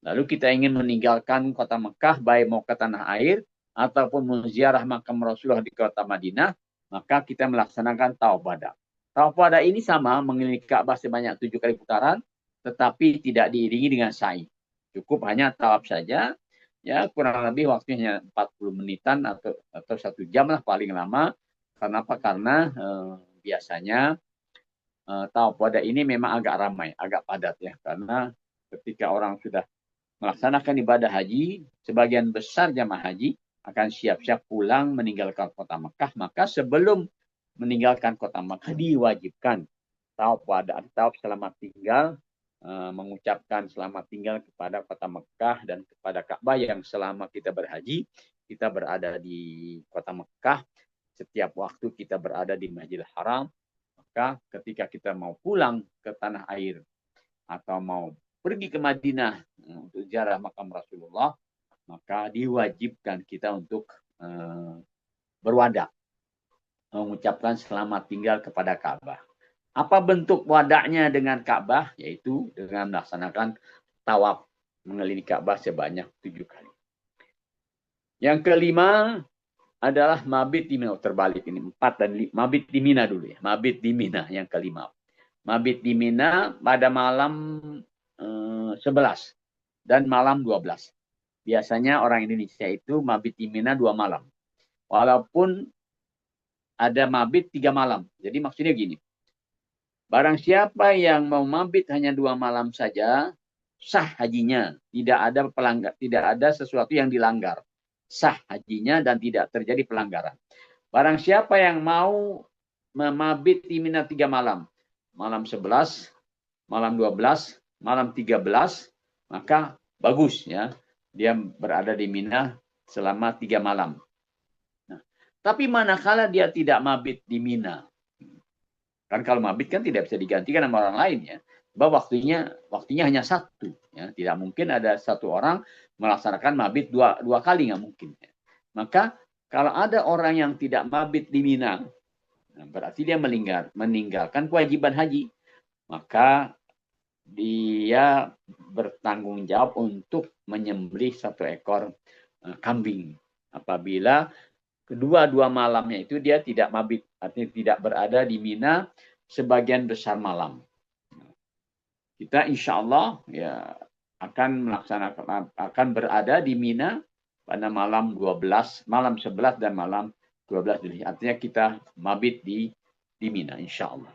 Lalu kita ingin meninggalkan kota Mekah, baik mau ke tanah air ataupun menziarah makam Rasulullah di kota Madinah, maka kita melaksanakan tawaf wada. Tawaf wada ini sama mengelilingi Ka'bah sebanyak 7 kali putaran, tetapi tidak diiringi dengan sa'i. Cukup hanya tawaf saja. Ya, kurang lebih waktunya 40 menitan atau 1 jam lah paling lama. Kenapa? Karena biasanya tawaf wada ini memang agak ramai, agak padat ya. Karena ketika orang sudah melaksanakan ibadah haji, sebagian besar jamaah haji akan siap-siap pulang meninggalkan kota Mekah. Maka sebelum meninggalkan kota Mekah diwajibkan tawaf wada, tawaf selamat tinggal, mengucapkan selamat tinggal kepada kota Mekah dan kepada Ka'bah yang selama kita berhaji, kita berada di kota Mekah, setiap waktu kita berada di Masjidil Haram, maka ketika kita mau pulang ke tanah air atau mau pergi ke Madinah untuk ziarah makam Rasulullah, maka diwajibkan kita untuk berwada, mengucapkan selamat tinggal kepada Ka'bah. Apa bentuk wadaknya dengan Ka'bah? Yaitu dengan melaksanakan tawaf mengelilingi Ka'bah sebanyak 7 kali. Yang kelima adalah mabit di Mina. Terbalik ini 4 dan 5. Mabit di Mina dulu ya. Mabit di Mina yang kelima. Mabit di Mina pada malam 11 dan malam 12. Biasanya orang Indonesia itu mabit di Mina 2 malam. Walaupun ada mabit 3 malam. Jadi maksudnya gini. Barang siapa yang mau mabit hanya 2 malam saja, sah hajinya. Tidak ada sesuatu yang dilanggar. Sah hajinya dan tidak terjadi pelanggaran. Barang siapa yang mau memabit di Mina 3 malam, malam 11, malam 12, malam 13, maka bagus ya. Dia berada di Mina selama 3 malam. Nah, tapi manakala dia tidak mabit di Mina, kan kalau mabit kan tidak bisa digantikan sama orang lain ya. Bahwa waktunya hanya 1 ya. Tidak mungkin ada 1 orang melaksanakan mabit dua kali, nggak mungkin. Ya. Maka kalau ada orang yang tidak mabit di Mina, berarti dia meninggalkan kewajiban haji. Maka dia bertanggung jawab untuk menyembelih 1 ekor kambing. Apabila kedua malamnya itu dia tidak mabit, artinya tidak berada di Mina sebagian besar malam. Kita insya Allah ya akan berada di Mina pada malam 12, malam 11 dan malam 12 Juli. Artinya kita mabit di Mina insya Allah.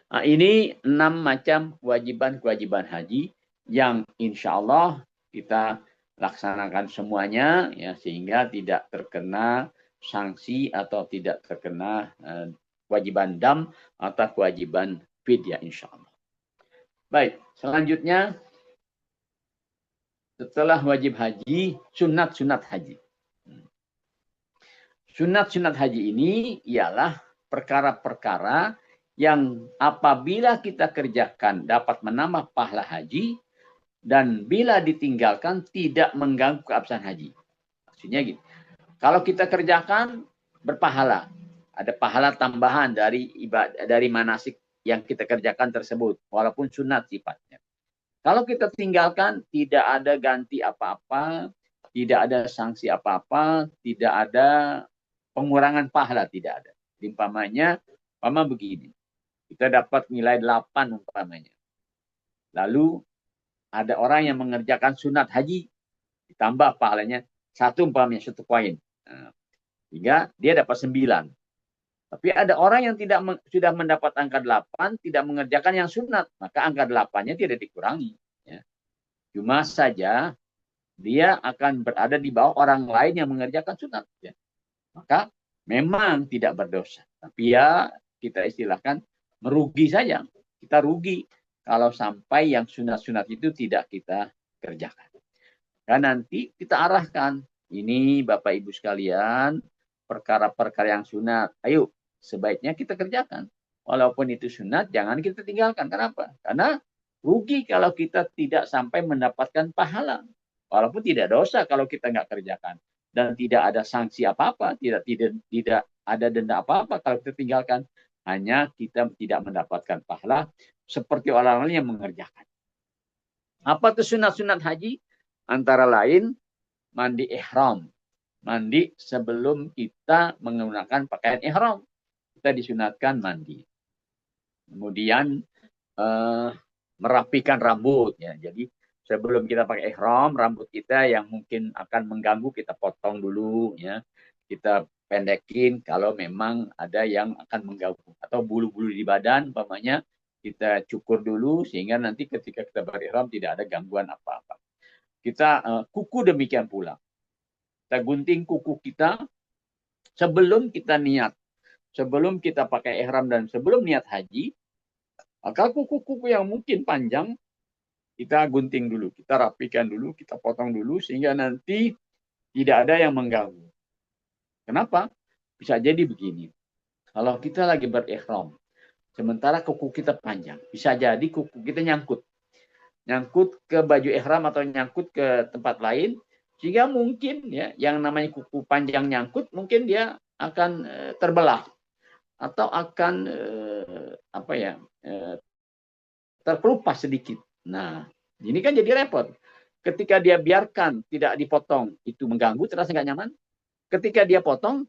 Nah, ini 6 macam kewajiban haji yang insya Allah kita laksanakan semuanya ya sehingga tidak terkena sanksi atau tidak terkena kewajiban dam atau kewajiban fidyah insya Allah. Baik, selanjutnya setelah wajib haji, sunat haji. Sunat haji ini ialah perkara-perkara yang apabila kita kerjakan dapat menambah pahala haji dan bila ditinggalkan tidak mengganggu keabsahan haji. Maksudnya gitu. Kalau kita kerjakan berpahala, ada pahala tambahan dari ibadah dari manasik yang kita kerjakan tersebut, walaupun sunat sifatnya. Kalau kita tinggalkan tidak ada ganti apa-apa, tidak ada sanksi apa-apa, tidak ada pengurangan pahala, tidak ada. Umpamanya begini, kita dapat nilai 8 umpamanya. Lalu ada orang yang mengerjakan sunat haji, ditambah pahalanya 1 umpamanya 1 poin. Nah, sehingga dia dapat 9. Tapi ada orang yang sudah mendapat angka 8, tidak mengerjakan yang sunat, maka angka 8-nya tidak dikurangi. Ya. Cuma saja dia akan berada di bawah orang lain yang mengerjakan sunat. Ya. Maka memang tidak berdosa. Tapi ya kita istilahkan merugi saja. Kita rugi kalau sampai yang sunat-sunat itu tidak kita kerjakan. Dan nanti kita arahkan. Ini Bapak Ibu sekalian, perkara-perkara yang sunat. Ayo, sebaiknya kita kerjakan. Walaupun itu sunat, jangan kita tinggalkan. Kenapa? Karena rugi kalau kita tidak sampai mendapatkan pahala. Walaupun tidak dosa kalau kita nggak kerjakan. Dan tidak ada sanksi apa-apa, tidak ada denda apa-apa kalau kita tinggalkan. Hanya kita tidak mendapatkan pahala seperti orang-orang yang mengerjakan. Apa itu sunat-sunat haji? Antara lain mandi ihram. Mandi sebelum kita menggunakan pakaian ihram. Kita disunatkan mandi. Kemudian merapikan rambut. Ya. Jadi sebelum kita pakai ihram, rambut kita yang mungkin akan mengganggu kita potong dulu. Ya. Kita pendekin kalau memang ada yang akan mengganggu. Atau bulu-bulu di badan, umpamanya kita cukur dulu sehingga nanti ketika kita berihram tidak ada gangguan apa-apa. Kita kuku demikian pula. Kita gunting kuku kita sebelum kita niat. Sebelum kita pakai ihram dan sebelum niat haji, maka kuku-kuku yang mungkin panjang, kita gunting dulu, kita rapikan dulu, kita potong dulu, sehingga nanti tidak ada yang mengganggu. Kenapa? Bisa jadi begini. Kalau kita lagi berihram, sementara kuku kita panjang, bisa jadi kuku kita nyangkut. Nyangkut ke baju ihram atau nyangkut ke tempat lain, sehingga mungkin ya yang namanya kuku panjang nyangkut, mungkin dia akan terbelah. Atau akan terkelupas sedikit. Nah, ini kan jadi repot. Ketika dia biarkan tidak dipotong, itu mengganggu, terasa nggak nyaman. Ketika dia potong,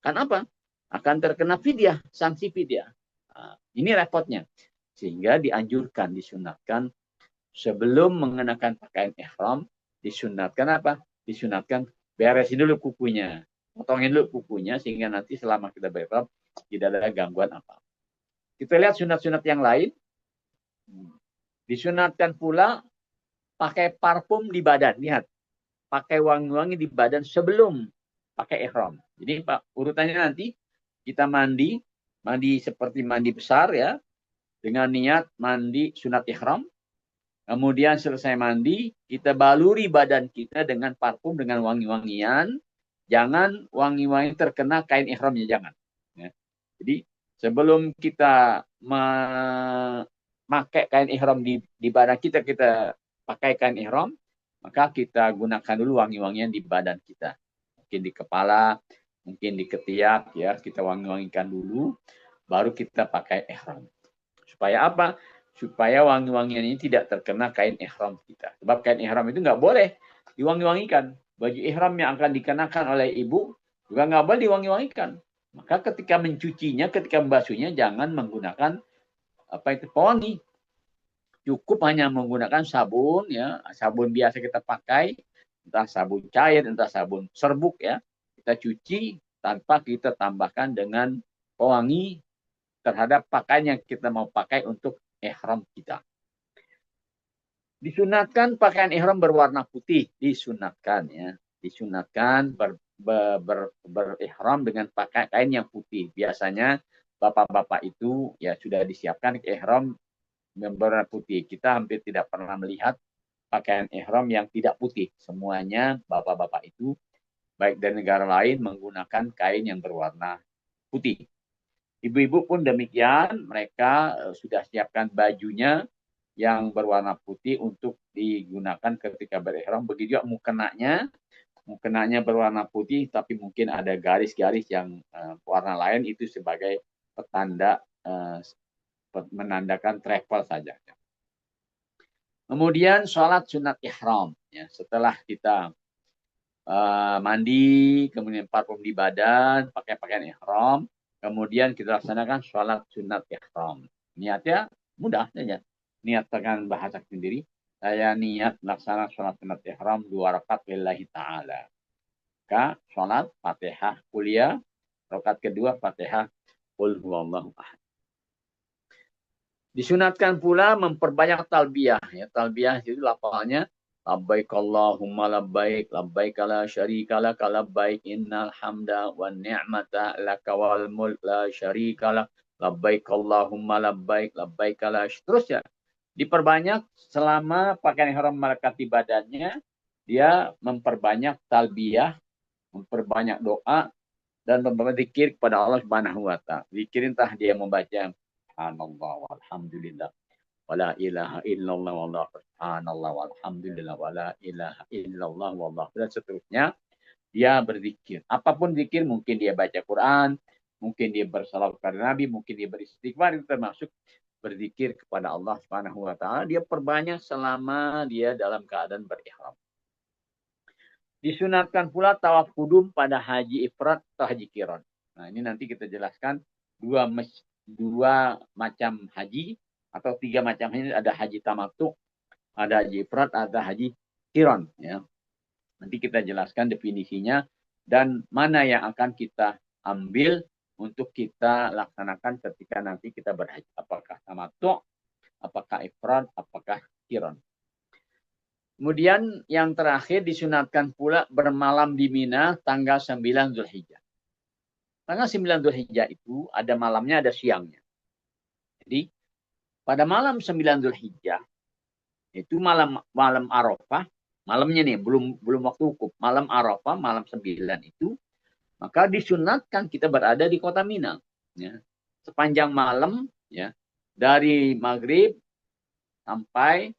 kan apa? Akan terkena fidyah, sanksi fidyah. Nah, ini repotnya. Sehingga dianjurkan, disunatkan sebelum mengenakan pakaian ihram, disunatkan apa? Disunatkan beresin dulu kukunya. Potongin dulu kukunya sehingga nanti selama kita berihram tidak ada gangguan apa. Kita lihat sunat-sunat yang lain. Disunatkan pula pakai parfum di badan. Lihat, pakai wangi-wangi di badan sebelum pakai ihram. Jadi urutannya nanti kita mandi seperti mandi besar ya, dengan niat mandi sunat ihram. Kemudian selesai mandi, kita baluri badan kita dengan parfum, dengan wangi-wangian. Jangan wangi-wangi terkena kain ihramnya, jangan. Ya. Jadi sebelum kita memakai kain ihram di badan kita, kita pakai kain ihram, maka kita gunakan dulu wangi-wangian di badan kita. Mungkin di kepala, mungkin di ketiak, ya kita wangi-wangikan dulu, baru kita pakai ihram. Supaya apa? Supaya wangi-wangian ini tidak terkena kain ihram kita. Sebab kain ihram itu nggak boleh diwangi-wangikan. Baju ihram yang akan dikenakan oleh ibu juga nggak boleh diwangi-wangikan. Maka ketika mencucinya, ketika membasuhnya, jangan menggunakan pewangi. Cukup hanya menggunakan sabun, ya sabun biasa kita pakai, entah sabun cair, entah sabun serbuk, ya kita cuci tanpa kita tambahkan dengan pewangi terhadap pakaian yang kita mau pakai untuk ihram kita. Disunatkan pakaian ihram berwarna putih, disunatkan ya, disunatkan berihram dengan pakaian yang putih. Biasanya bapak-bapak itu ya sudah disiapkan ihram berwarna putih. Kita hampir tidak pernah melihat pakaian ihram yang tidak putih. Semuanya bapak-bapak itu baik dari negara lain menggunakan kain yang berwarna putih. Ibu-ibu pun demikian, mereka sudah siapkan bajunya yang berwarna putih untuk digunakan ketika berihram. Begitu juga mukenanya berwarna putih, tapi mungkin ada garis-garis yang warna lain, itu sebagai petanda menandakan travel saja. Kemudian sholat sunat ihram. Ya, setelah kita mandi, kemudian parfum di badan, pakai pakaian ihram, kemudian kita laksanakan sholat sunat ihram. Niatnya mudah saja. Niat dengan bahasa sendiri. Saya niat melaksanakan sholat sunat ihram 2 rakaat lillahi ta'ala. Maka sholat Fatihah kuliah, rakaat kedua Fatihah qul huwallahu ahad. Disunatkan pula memperbanyak talbiyah. Ya, talbiyah itu lafalnya labbaik Allahumma labbaik, labbaik la syarika lak, labbaik innal hamda wan ni'mata laka wal mulk la syarika lak, labbaik Allahumma labbaik, labbaik la. Terus ya, diperbanyak selama pakaian ihram melekati badannya, dia memperbanyak talbiyah, memperbanyak doa dan berzikir kepada Allah Subhanahu wa taala. Zikir entah dia membaca subhanallah walhamdulillah wala ilaha illallah wallahu subhanallah walhamdulillah wala ilaha illallah wallahu dan seterusnya. Dia berzikir. Apapun zikir, mungkin dia baca Quran, mungkin dia bersalawat kepada Nabi, mungkin dia beristighfar, itu termasuk berzikir kepada Allah Subhanahu wa taala. Dia perbanyak selama dia dalam keadaan berihram. Disunatkan pula tawaf kudum pada haji ifrad atau haji qiran. Nah, ini nanti kita jelaskan dua macam haji atau tiga macam haji. Ada haji tamattu, ada haji ifrad, ada haji qiran. Ya. Nanti kita jelaskan definisinya dan mana yang akan kita ambil untuk kita laksanakan ketika nanti kita berhaji. Apakah tamattu, apakah ifrad, apakah qiran. Kemudian yang terakhir disunatkan pula bermalam di Mina tanggal 9 Zulhijjah. Tanggal 9 Zulhijjah itu ada malamnya, ada siangnya. Jadi pada malam 9 Zulhijjah itu malam Arafah. Malamnya nih, belum waktu wukuf. Malam Arafah, malam 9 itu, maka disunatkan kita berada di kota Mina. Ya. Sepanjang malam, ya, dari maghrib sampai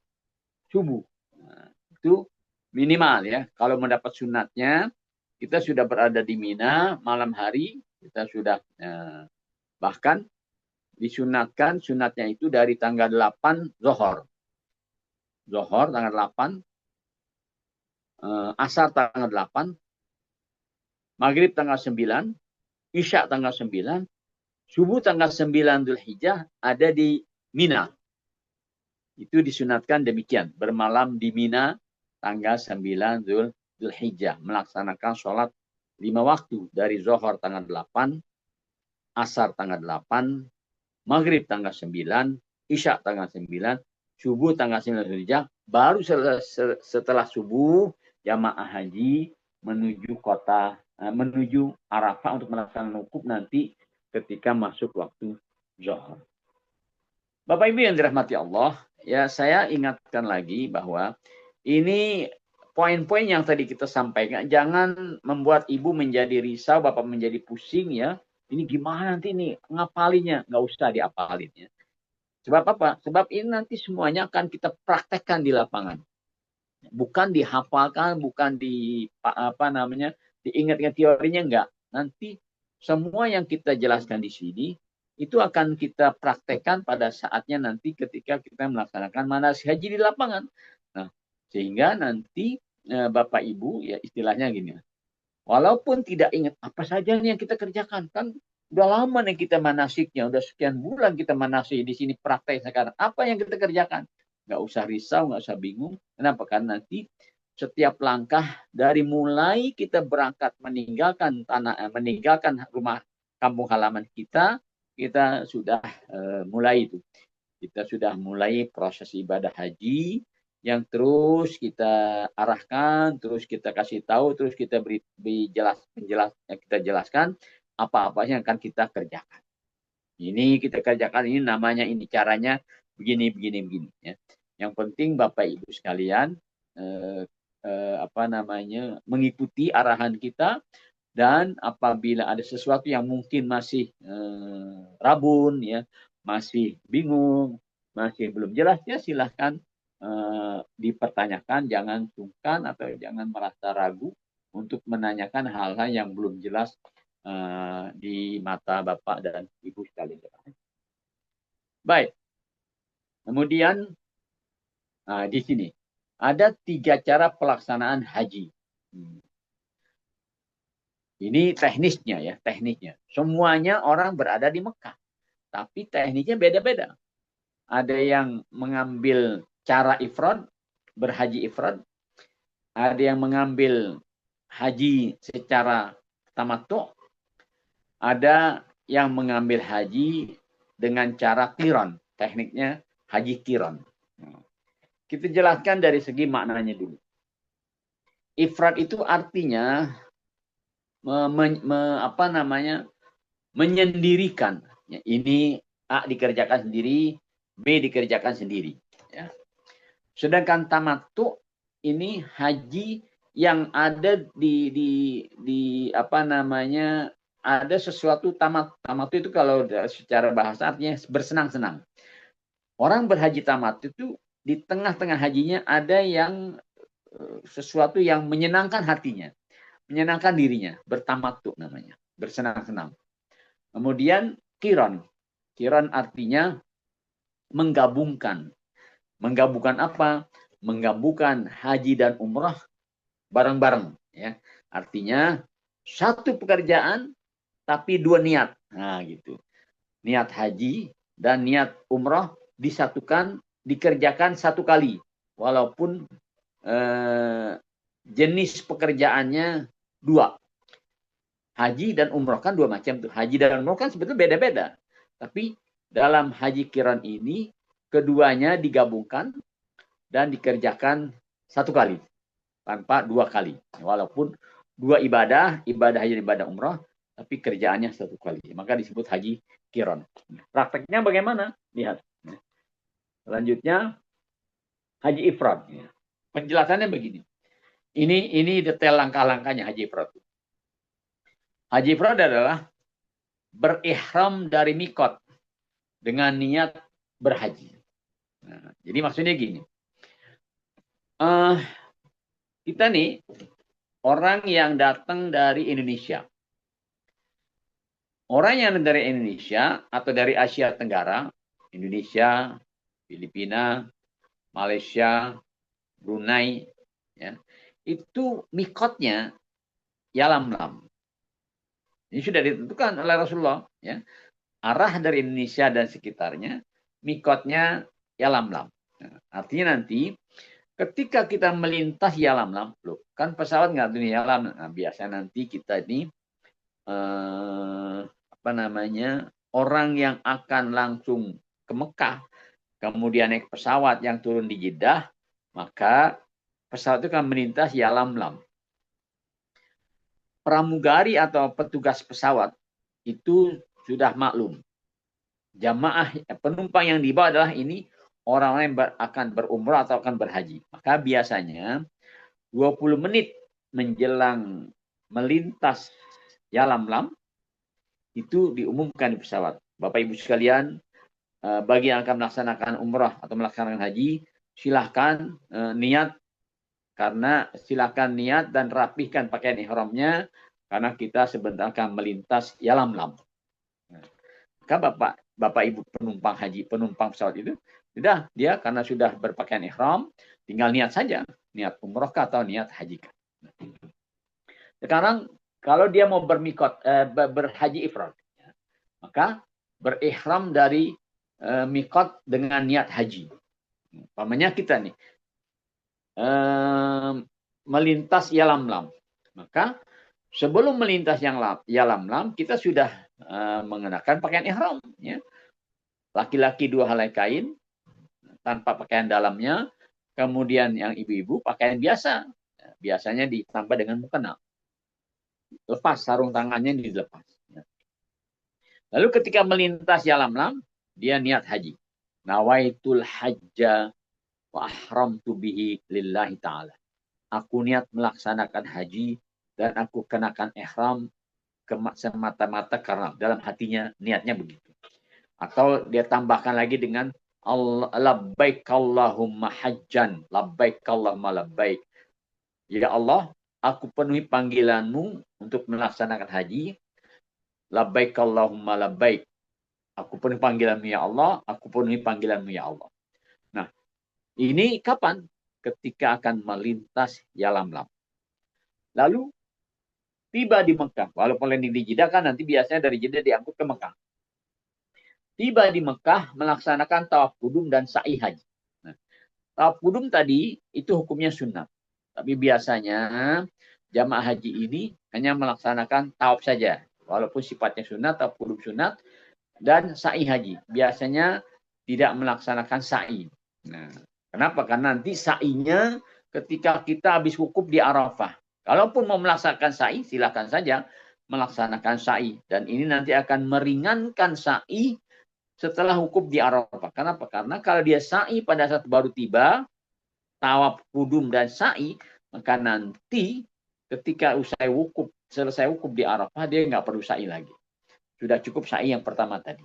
subuh. Nah, itu minimal ya. Kalau mendapat sunatnya, kita sudah berada di Mina malam hari, kita sudah bahkan disunatkan sunatnya itu dari tanggal 8 Zohor. Zohor tanggal 8, Asar tanggal 8, Maghrib tanggal 9, Isya tanggal 9, Subuh tanggal 9 Dzulhijjah ada di Mina. Itu disunatkan demikian. Bermalam di Mina tanggal 9 Dzulhijjah. Melaksanakan sholat 5 waktu. Dari Zohor tanggal 8, Asar tanggal 8, Maghrib tanggal 9, Isya tanggal 9, Subuh tanggal 9 Dzulhijjah. Baru setelah subuh, jamaah haji menuju menuju Arafah untuk melaksanakan wukuf nanti ketika masuk waktu zuhur. Bapak Ibu yang dirahmati Allah, ya saya ingatkan lagi bahwa ini poin-poin yang tadi kita sampaikan, jangan membuat ibu menjadi risau, bapak menjadi pusing ya. Ini gimana nanti nih ngapalinya? Nggak usah diapalin ya. Sebab apa? Sebab ini nanti semuanya akan kita praktekkan di lapangan. Bukan dihafalkan, bukan diingat-ingat teorinya, enggak. Nanti semua yang kita jelaskan di sini itu akan kita praktekkan pada saatnya nanti ketika kita melaksanakan manasik haji di lapangan. Nah, sehingga nanti Bapak Ibu ya istilahnya gini. Walaupun tidak ingat apa saja yang kita kerjakan, kan udah lama nih kita manasiknya, udah sekian bulan kita manasik di sini praktek sekarang. Apa yang kita kerjakan? Nggak usah risau, nggak usah bingung. Kenapa? Karena nanti setiap langkah dari mulai kita berangkat meninggalkan rumah kampung halaman kita sudah mulai itu. Kita sudah mulai proses ibadah haji yang terus kita arahkan, terus kita kasih tahu, terus kita kita jelaskan apa-apa yang akan kita kerjakan. Ini kita kerjakan, ini namanya, ini caranya, begini ya. Yang penting Bapak Ibu sekalian mengikuti arahan kita, dan apabila ada sesuatu yang mungkin masih rabun ya, masih bingung, masih belum jelas ya, silahkan dipertanyakan, jangan sungkan atau jangan merasa ragu untuk menanyakan hal-hal yang belum jelas di mata Bapak dan Ibu sekalian. Baik. Kemudian di sini ada 3 cara pelaksanaan haji. Ini teknisnya ya, tekniknya. Semuanya orang berada di Mekah, tapi tekniknya beda-beda. Ada yang mengambil cara ifrad, berhaji ifrad. Ada yang mengambil haji secara tamattu. Ada yang mengambil haji dengan cara qiran. Tekniknya haji qiran. Kita jelaskan dari segi maknanya dulu. Ifrad itu artinya menyendirikan. Ini A dikerjakan sendiri, B dikerjakan sendiri. Ya. Sedangkan tamattu ini haji yang ada ada sesuatu tamat itu kalau secara bahasa artinya bersenang-senang. Orang berhaji tamat itu di tengah-tengah hajinya ada yang sesuatu yang menyenangkan hatinya, menyenangkan dirinya, bertamattu namanya, bersenang-senang. Kemudian qiran. Qiran artinya menggabungkan. Menggabungkan apa? Menggabungkan haji dan umrah bareng-bareng. Ya. Artinya satu pekerjaan tapi dua niat. Nah, gitu. Niat haji dan niat umrah disatukan, dikerjakan satu kali. Walaupun jenis pekerjaannya dua. Haji dan umrah kan dua macam tuh. Haji dan umrah kan sebetulnya beda-beda. Tapi dalam haji qiran ini keduanya digabungkan dan dikerjakan satu kali tanpa dua kali. Walaupun dua ibadah haji dan ibadah umrah, tapi kerjaannya satu kali. Maka disebut haji qiran. Prakteknya bagaimana? Lihat. Selanjutnya haji ifrad. Penjelasannya begini. Ini detail langkah-langkahnya haji ifrad. Haji ifrad adalah berihram dari mikot dengan niat berhaji. Nah, jadi maksudnya gini. Kita nih orang yang datang dari Indonesia. Orang yang dari Indonesia atau dari Asia Tenggara, Indonesia, Filipina, Malaysia, Brunei, ya, itu mikotnya Yalamlam. Ini sudah ditentukan oleh Rasulullah. Ya. Arah dari Indonesia dan sekitarnya, mikotnya Yalamlam. Nah, artinya nanti ketika kita melintas Yalamlam, loh, kan pesawat nggak dunia Yalam. Nah, biasa nanti kita ini orang yang akan langsung ke Mekah, kemudian naik pesawat yang turun di Jeddah, maka pesawat itu akan melintas Yalamlam. Pramugari atau petugas pesawat itu sudah maklum. Jamaah penumpang yang dibawa adalah ini orang-orang yang akan berumrah atau akan berhaji. Maka biasanya 20 menit menjelang melintas Yalamlam itu diumumkan di pesawat. Bapak Ibu sekalian, bagi yang akan melaksanakan umrah atau melaksanakan haji, silahkan niat, karena silahkan niat dan rapihkan pakaian ihramnya, karena kita sebentar akan melintas Yalamlam. Maka Bapak Ibu penumpang haji, penumpang pesawat itu, sudah dia karena sudah berpakaian ihram, tinggal niat saja, niat umrah atau niat haji. Sekarang kalau dia mau berhaji ifrad, maka berihram dari mikot dengan niat haji. Umpamanya kita nih melintas Yalamlam, maka sebelum melintas Yalamlam kita sudah mengenakan pakaian ihram. Ya. Laki-laki 2 helai kain tanpa pakaian dalamnya, kemudian yang ibu-ibu pakaian biasa, biasanya ditambah dengan mukena. Lepas sarung tangannya dilepas. Lalu ketika melintas Yalamlam, dia niat haji. Nawaitul hajja wa ahramtu bihi lillahi ta'ala. Aku niat melaksanakan haji dan aku kenakan ihram semata-mata karena dalam hatinya niatnya begitu. Atau dia tambahkan lagi dengan labbaik Allahumma hajjan, labbaik Allahumma labbaik. Ya Allah, aku penuhi panggilanmu untuk melaksanakan haji. Labbaik Allahumma labbaik. Aku penuhi panggilanmu ya Allah, aku penuhi panggilanmu ya Allah. Nah, ini kapan? Ketika akan melintas Yalamlam. Lalu tiba di Mekah. Walaupun landing di Jeddah kan nanti biasanya dari Jeddah diangkut ke Mekah. Tiba di Mekah melaksanakan tawaf qudum dan sa'i haji. Nah, tawaf qudum tadi itu hukumnya sunnah. Tapi biasanya jamaah haji ini hanya melaksanakan tawaf saja. Walaupun sifatnya sunat, tawaf qudum sunat, dan sa'i haji. Biasanya tidak melaksanakan sa'i. Nah, kenapa? Karena nanti sa'inya ketika kita habis wukuf di Arafah. Kalaupun mau melaksanakan sa'i, silakan saja melaksanakan sa'i. Dan ini nanti akan meringankan sa'i setelah wukuf di Arafah. Kenapa? Karena kalau dia sa'i pada saat baru tiba, tawaf qudum dan sa'i, maka nanti ketika usai wukuf selesai wukuf di Arafah, dia nggak perlu sa'i lagi. Sudah cukup sa'i yang pertama tadi.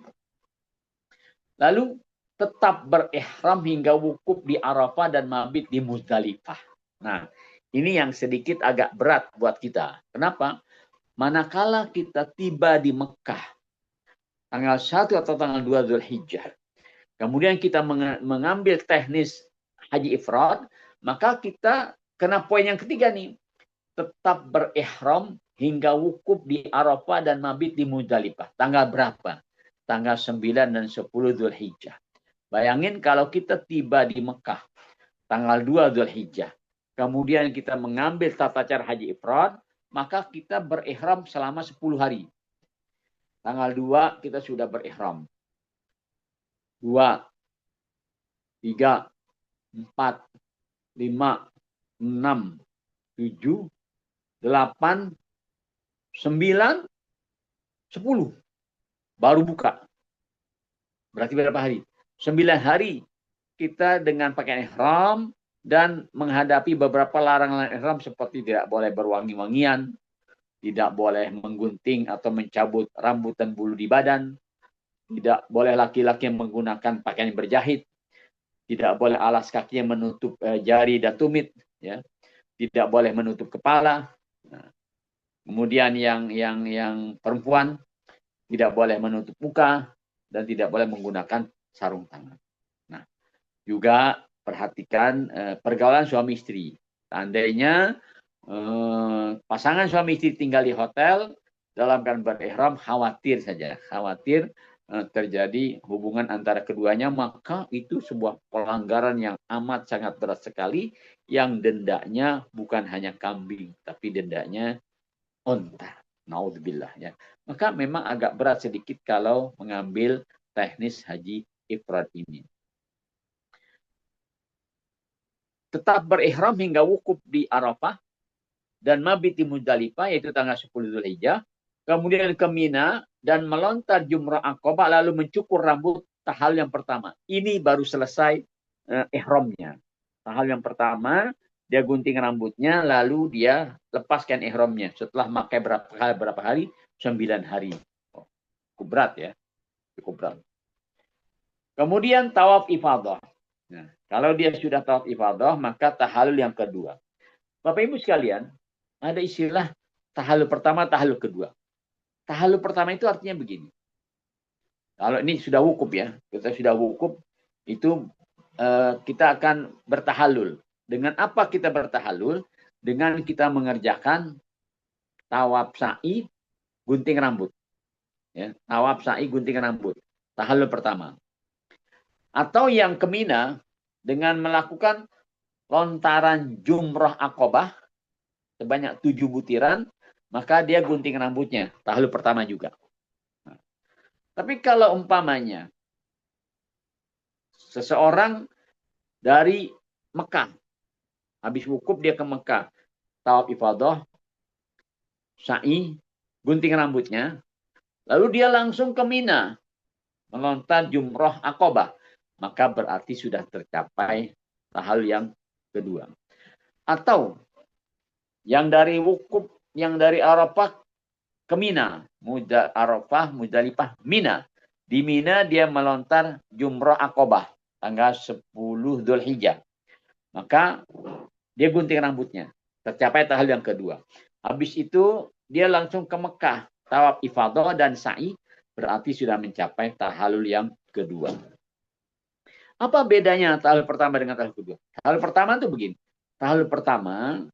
Lalu tetap berihram hingga wukuf di Arafah dan mabit di Muzdalifah. Nah, ini yang sedikit agak berat buat kita. Kenapa? Manakala kita tiba di Mekah, tanggal 1 atau tanggal 2 Zulhijjah, kemudian kita mengambil teknis haji ifrad, maka kita kena poin yang ketiga nih. Tetap berihram hingga wukuf di Arafah dan mabit di Muzdalifah. Tanggal berapa? Tanggal 9 dan 10 Zulhijjah. Bayangin kalau kita tiba di Mekah tanggal 2 Zulhijjah. Kemudian kita mengambil tata cara haji ifrad, maka kita berihram selama 10 hari. Tanggal 2 kita sudah berihram. 2, 3, 4, 5, 6, 7, 8, 9, 10. Baru buka. Berarti berapa hari? 9 hari kita dengan pakaian ihram dan menghadapi beberapa larangan ihram seperti tidak boleh berwangi-wangian, tidak boleh menggunting atau mencabut rambut dan bulu di badan, tidak boleh laki-laki yang menggunakan pakaian berjahit, tidak boleh alas kaki yang menutup jari dan tumit, ya. Tidak boleh menutup kepala. Nah, kemudian yang perempuan tidak boleh menutup muka dan tidak boleh menggunakan sarung tangan. Nah, juga perhatikan pergaulan suami istri. Seandainya pasangan suami istri tinggal di hotel dalam keadaan berihram, khawatir terjadi hubungan antara keduanya, maka itu sebuah pelanggaran yang amat sangat berat sekali, yang dendanya bukan hanya kambing, tapi dendanya onta. Naudzubillah, ya. Maka memang agak berat sedikit kalau mengambil teknis haji ifrad ini. Tetap berihram hingga wukuf di Arafah dan mabit di Muzdalifah, yaitu tanggal 10 Zulhijjah. Kemudian ke Mina dan melontar jumrah Aqabah, lalu mencukur rambut tahallul yang pertama. Ini baru selesai ihramnya. Tahallul yang pertama, dia gunting rambutnya, lalu dia lepaskan ihramnya. Setelah pakai berapa hari? 9 hari. Oh, cukup berat ya. Cukup berat. Kemudian tawaf ifadah. Nah, kalau dia sudah tawaf ifadah, maka tahallul yang kedua. Bapak Ibu sekalian, ada istilah tahallul pertama, tahallul kedua. Tahallul pertama itu artinya begini. Kalau ini sudah wukuf ya, kita sudah wukuf, itu kita akan bertahallul. Dengan apa kita bertahallul? Dengan kita mengerjakan tawaf sa'i, gunting rambut. Ya, tawaf sa'i, gunting rambut. Tahallul pertama. Atau yang ke Mina dengan melakukan lontaran jumrah Aqabah sebanyak 7 butiran, maka dia gunting rambutnya. Tahallul pertama juga. Nah, tapi kalau umpamanya seseorang dari Mekah, habis wukuf dia ke Mekah, tawaf ifadah, sa'i, gunting rambutnya, lalu dia langsung ke Mina, melontar jumrah Aqabah, maka berarti sudah tercapai tahallul yang kedua. Atau yang dari wukuf, yang dari Arafah ke Mina, Arafah, Muzdalifah, Mina. Di Mina dia melontar jumrah Aqabah tanggal 10 Dzulhijjah. Maka dia gunting rambutnya. Tercapai tahallul yang kedua. Habis itu dia langsung ke Mekah, tawaf ifadah dan sa'i, berarti sudah mencapai tahallul yang kedua. Apa bedanya tahallul pertama dengan tahallul kedua? Tahallul pertama itu begini. Tahallul pertama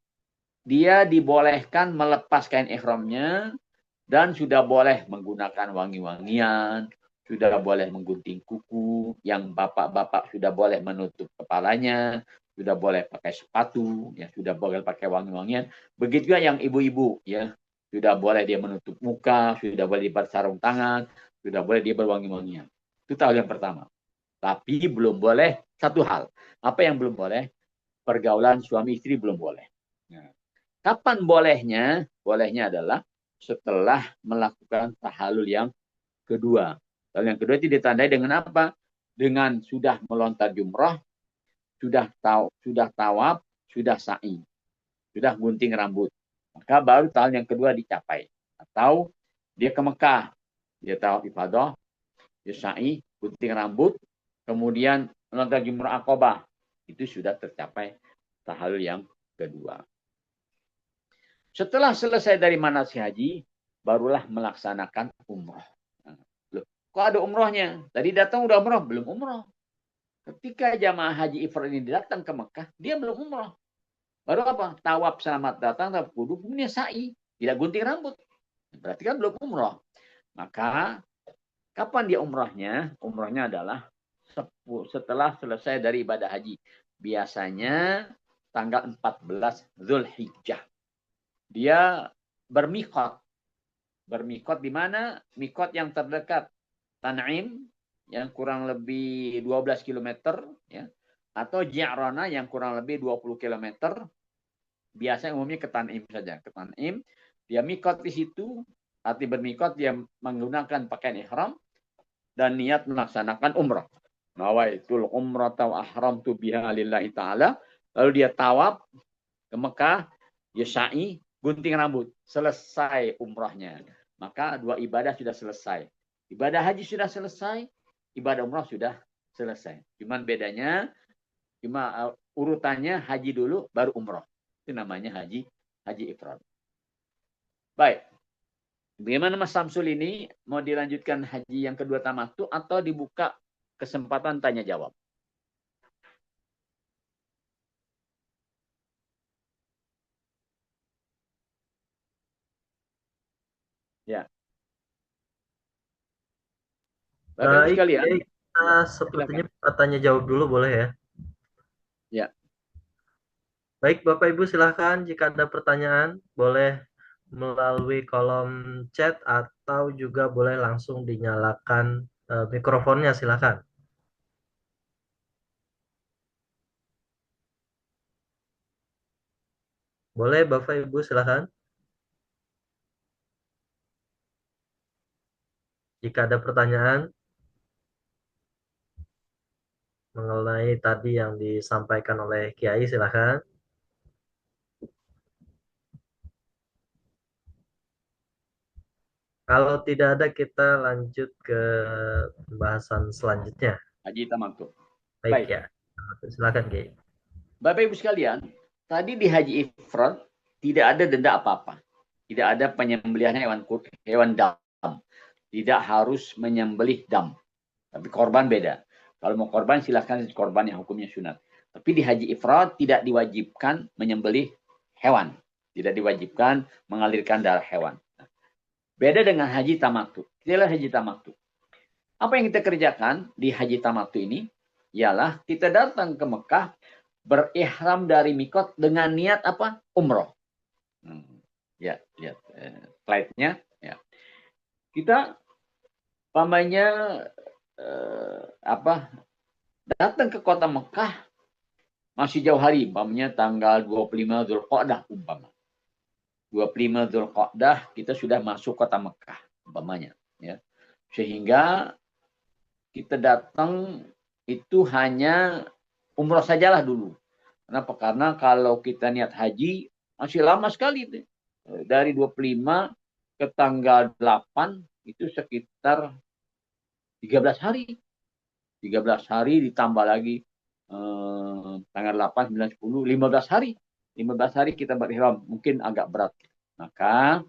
dia dibolehkan melepas kain ihramnya dan sudah boleh menggunakan wangi-wangian, sudah boleh menggunting kuku, yang bapak-bapak sudah boleh menutup kepalanya, sudah boleh pakai sepatu, ya sudah boleh pakai wangi-wangian. Begitu juga yang ibu-ibu, ya sudah boleh dia menutup muka, sudah boleh dia bersarung tangan, sudah boleh dia berwangi-wangian. Itu tahallul yang pertama. Tapi belum boleh satu hal. Apa yang belum boleh? Pergaulan suami istri belum boleh. Nah, kapan bolehnya? Bolehnya adalah setelah melakukan tahallul yang kedua. Tahallul yang kedua itu ditandai dengan apa? Dengan sudah melontar jumrah, sudah tawaf, sudah sa'i, sudah gunting rambut. Maka baru tahun yang kedua dicapai. Atau dia ke Mekah, dia tawaf ifadah, dia sa'i, gunting rambut, kemudian melangkah jumrah Aqabah. Itu sudah tercapai tahallul yang kedua. Setelah selesai dari manasik haji, barulah melaksanakan umroh. Loh, kok ada umrohnya? Tadi datang udah umroh, belum umroh. Ketika jamaah haji ifrad ini datang ke Mekah, dia belum umroh. Baru apa? Tawaf selamat datang, tawaf kudu, kemudian sa'i. Tidak gunting rambut. Berarti kan belum umroh. Maka, kapan dia umrohnya? Umrohnya adalah setelah selesai dari ibadah haji. Biasanya tanggal 14 Zulhijjah. Dia bermikot. Bermikot di mana? Mikot yang terdekat. Tan'im, yang kurang lebih 12 km. Ya. Atau Ji'rana yang kurang lebih 20 km. Biasanya umumnya ke Tan'im saja. Ke Tan'im, dia mikot di situ. Arti bermikot, dia menggunakan pakaian ihram. Dan niat melaksanakan umrah. Nawaitul umrah wa ahramtu biha lillahi ta'ala. Lalu dia tawaf ke Mekah. Dia sa'i, gunting rambut. Selesai umrahnya. Maka dua ibadah sudah selesai. Ibadah haji sudah selesai. Ibadah umrah sudah selesai. Cuman bedanya, urutannya haji dulu, baru umrah. Itu namanya haji ifrad. Baik. Bagaimana Mas Samsul ini? Mau dilanjutkan haji yang kedua tamattu atau dibuka kesempatan tanya jawab? Ya. Bapak Ibu Baik, sekalian. kita sepertinya tanya jawab dulu boleh ya? Ya. Baik, Bapak Ibu silakan jika ada pertanyaan boleh melalui kolom chat atau juga boleh langsung dinyalakan mikrofonnya, silakan. Boleh Bapak Ibu silakan. Jika ada pertanyaan mengenai tadi yang disampaikan oleh Kiai, silakan. Kalau tidak ada, kita lanjut ke pembahasan selanjutnya. Haji tamattu. Baik ya, silakan Kiai. Bapak Ibu sekalian, tadi di haji ifrad tidak ada denda apa-apa. Tidak ada penyembelihan hewan dam. Tidak harus menyembelih dam. Tapi korban beda. Kalau mau korban silahkan korban yang hukumnya sunat. Tapi di haji ifrad tidak diwajibkan menyembelih hewan. Tidak diwajibkan mengalirkan darah hewan. Beda dengan haji tamattu. Inilah haji tamattu. Apa yang kita kerjakan di haji tamattu ini? Ialah kita datang ke Mekah berihram dari mikot dengan niat apa? Umroh. Ya, lihat slide-nya. Ya. Kita pamannya datang ke kota Mekah masih jauh hari, umpamanya tanggal 25 Zulqa'dah umpama. 25 Zulqa'dah kita sudah masuk kota Mekah umpamanya, ya. Sehingga kita datang itu hanya umroh sajalah dulu. Kenapa? Karena kalau kita niat haji masih lama sekali itu. Dari 25 ke tanggal 8 itu sekitar 13 hari. 13 hari ditambah lagi tanggal 8, 9, 10, 15 hari. 15 hari kita berihram. Mungkin agak berat. Maka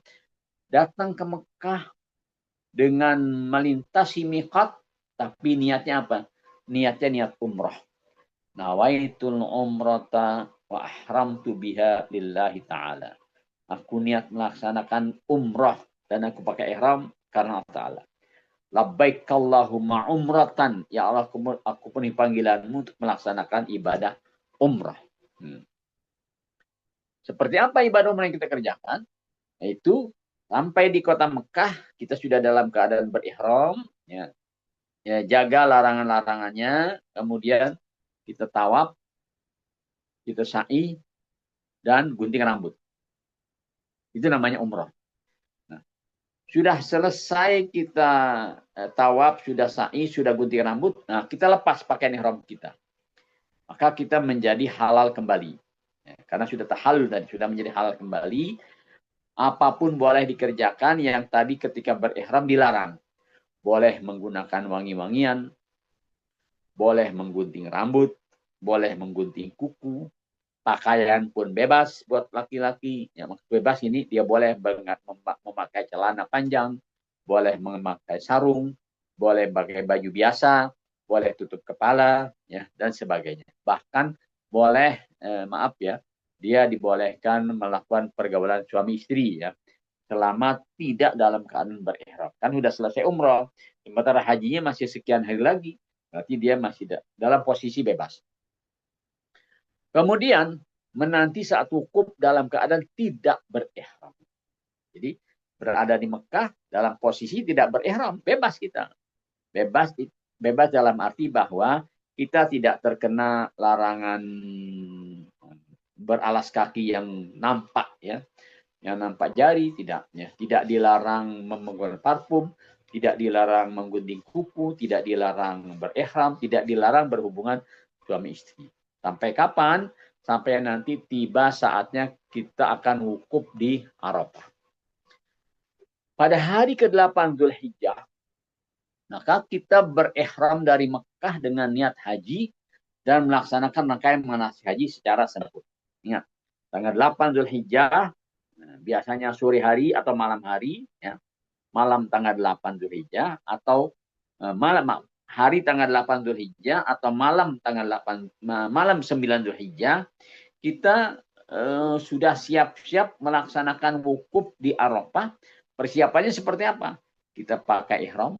datang ke Mekah dengan melintasi miqat, tapi niatnya apa? Niatnya niat umrah. Nawaitul umrata wa ahramtu biha lillahi ta'ala. Aku niat melaksanakan umrah dan aku pakai ihram karena Allah Ta'ala. Labbaik Allahumma umratan. Ya Allah, aku penuhi panggilanmu untuk melaksanakan ibadah umrah. Seperti apa ibadah umrah yang kita kerjakan? Yaitu sampai di kota Mekah, kita sudah dalam keadaan berihram. Ya, jaga larangan-larangannya. Kemudian kita tawaf, kita sa'i, dan gunting rambut. Itu namanya umrah. Sudah selesai kita tawaf, sudah sa'i, sudah gunting rambut. Nah, kita lepas pakaian ihram kita. Maka kita menjadi halal kembali. Ya, karena sudah tahallul tadi, sudah menjadi halal kembali. Apapun boleh dikerjakan yang tadi ketika berihram dilarang. Boleh menggunakan wangi-wangian, boleh menggunting rambut, boleh menggunting kuku, pakaian pun bebas buat laki-laki. Ya, maksud bebas ini dia boleh memakai celana panjang, boleh memakai sarung, boleh pakai baju biasa, boleh tutup kepala, ya, dan sebagainya. Bahkan boleh, maaf ya, dia dibolehkan melakukan pergaulan suami istri, ya, selama tidak dalam keadaan berihram. Kan sudah selesai umroh, sementara hajinya masih sekian hari lagi, berarti dia masih dalam posisi bebas. Kemudian menanti saat wukuf dalam keadaan tidak berihram. Jadi berada di Mekah dalam posisi tidak berihram, bebas kita. Bebas dalam arti bahwa kita tidak terkena larangan beralas kaki yang nampak, ya, yang nampak jari, tidak, ya. Tidak dilarang menggunakan parfum, tidak dilarang menggunting kuku, tidak dilarang berihram, tidak dilarang berhubungan suami istri. Sampai kapan? Sampai nanti tiba saatnya kita akan wukuf di Arafah. Pada hari ke-8 Zulhijjah, maka kita berihram dari Mekah dengan niat haji dan melaksanakan rangkaian manasik haji secara sempurna. Ingat, tanggal 8 Zulhijjah, biasanya sore hari atau malam hari, ya, malam tanggal 8 Zulhijjah atau hari tanggal 8 Zulhijjah atau malam tanggal 8 malam 9 Zulhijjah, kita sudah siap-siap melaksanakan wukuf di Arafah. Persiapannya seperti apa? Kita pakai ihram,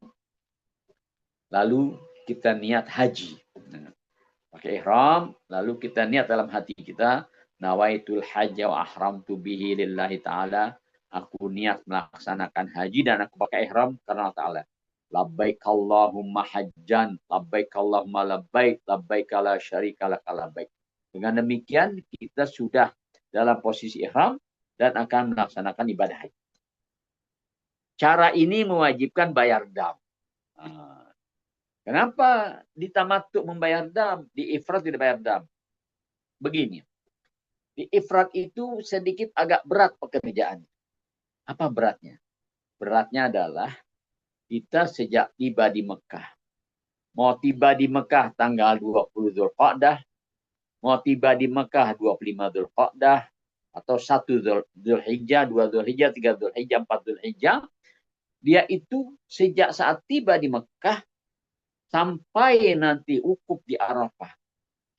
lalu kita niat haji. Pakai ihram, lalu kita niat dalam hati kita, nawaitul hajja wa ahramtu bihi lillahi ta'ala. Aku niat melaksanakan haji dan aku pakai ihram karena Allah Ta'ala. Labbaik Allahumma hajjan, labbaik Allahumma labbaik, labbaik la syarika laka labbaik. Dengan demikian kita sudah dalam posisi ihram dan akan melaksanakan ibadah haji. Cara ini mewajibkan bayar dam. Kenapa di tamattu membayar dam, di ifrad tidak bayar dam? Begini, di ifrad itu sedikit agak berat pekerjaan. Apa beratnya? Beratnya adalah kita sejak tiba di Mekah. Mau tiba di Mekah tanggal 20 Dzulqa'dah, mau tiba di Mekah 25 Dzulqa'dah, atau 1 Dzulhijjah, 2 Dzulhijjah, 3 Dzulhijjah, 4 Dzulhijjah, dia itu sejak saat tiba di Mekah sampai nanti wukuf di Arafah,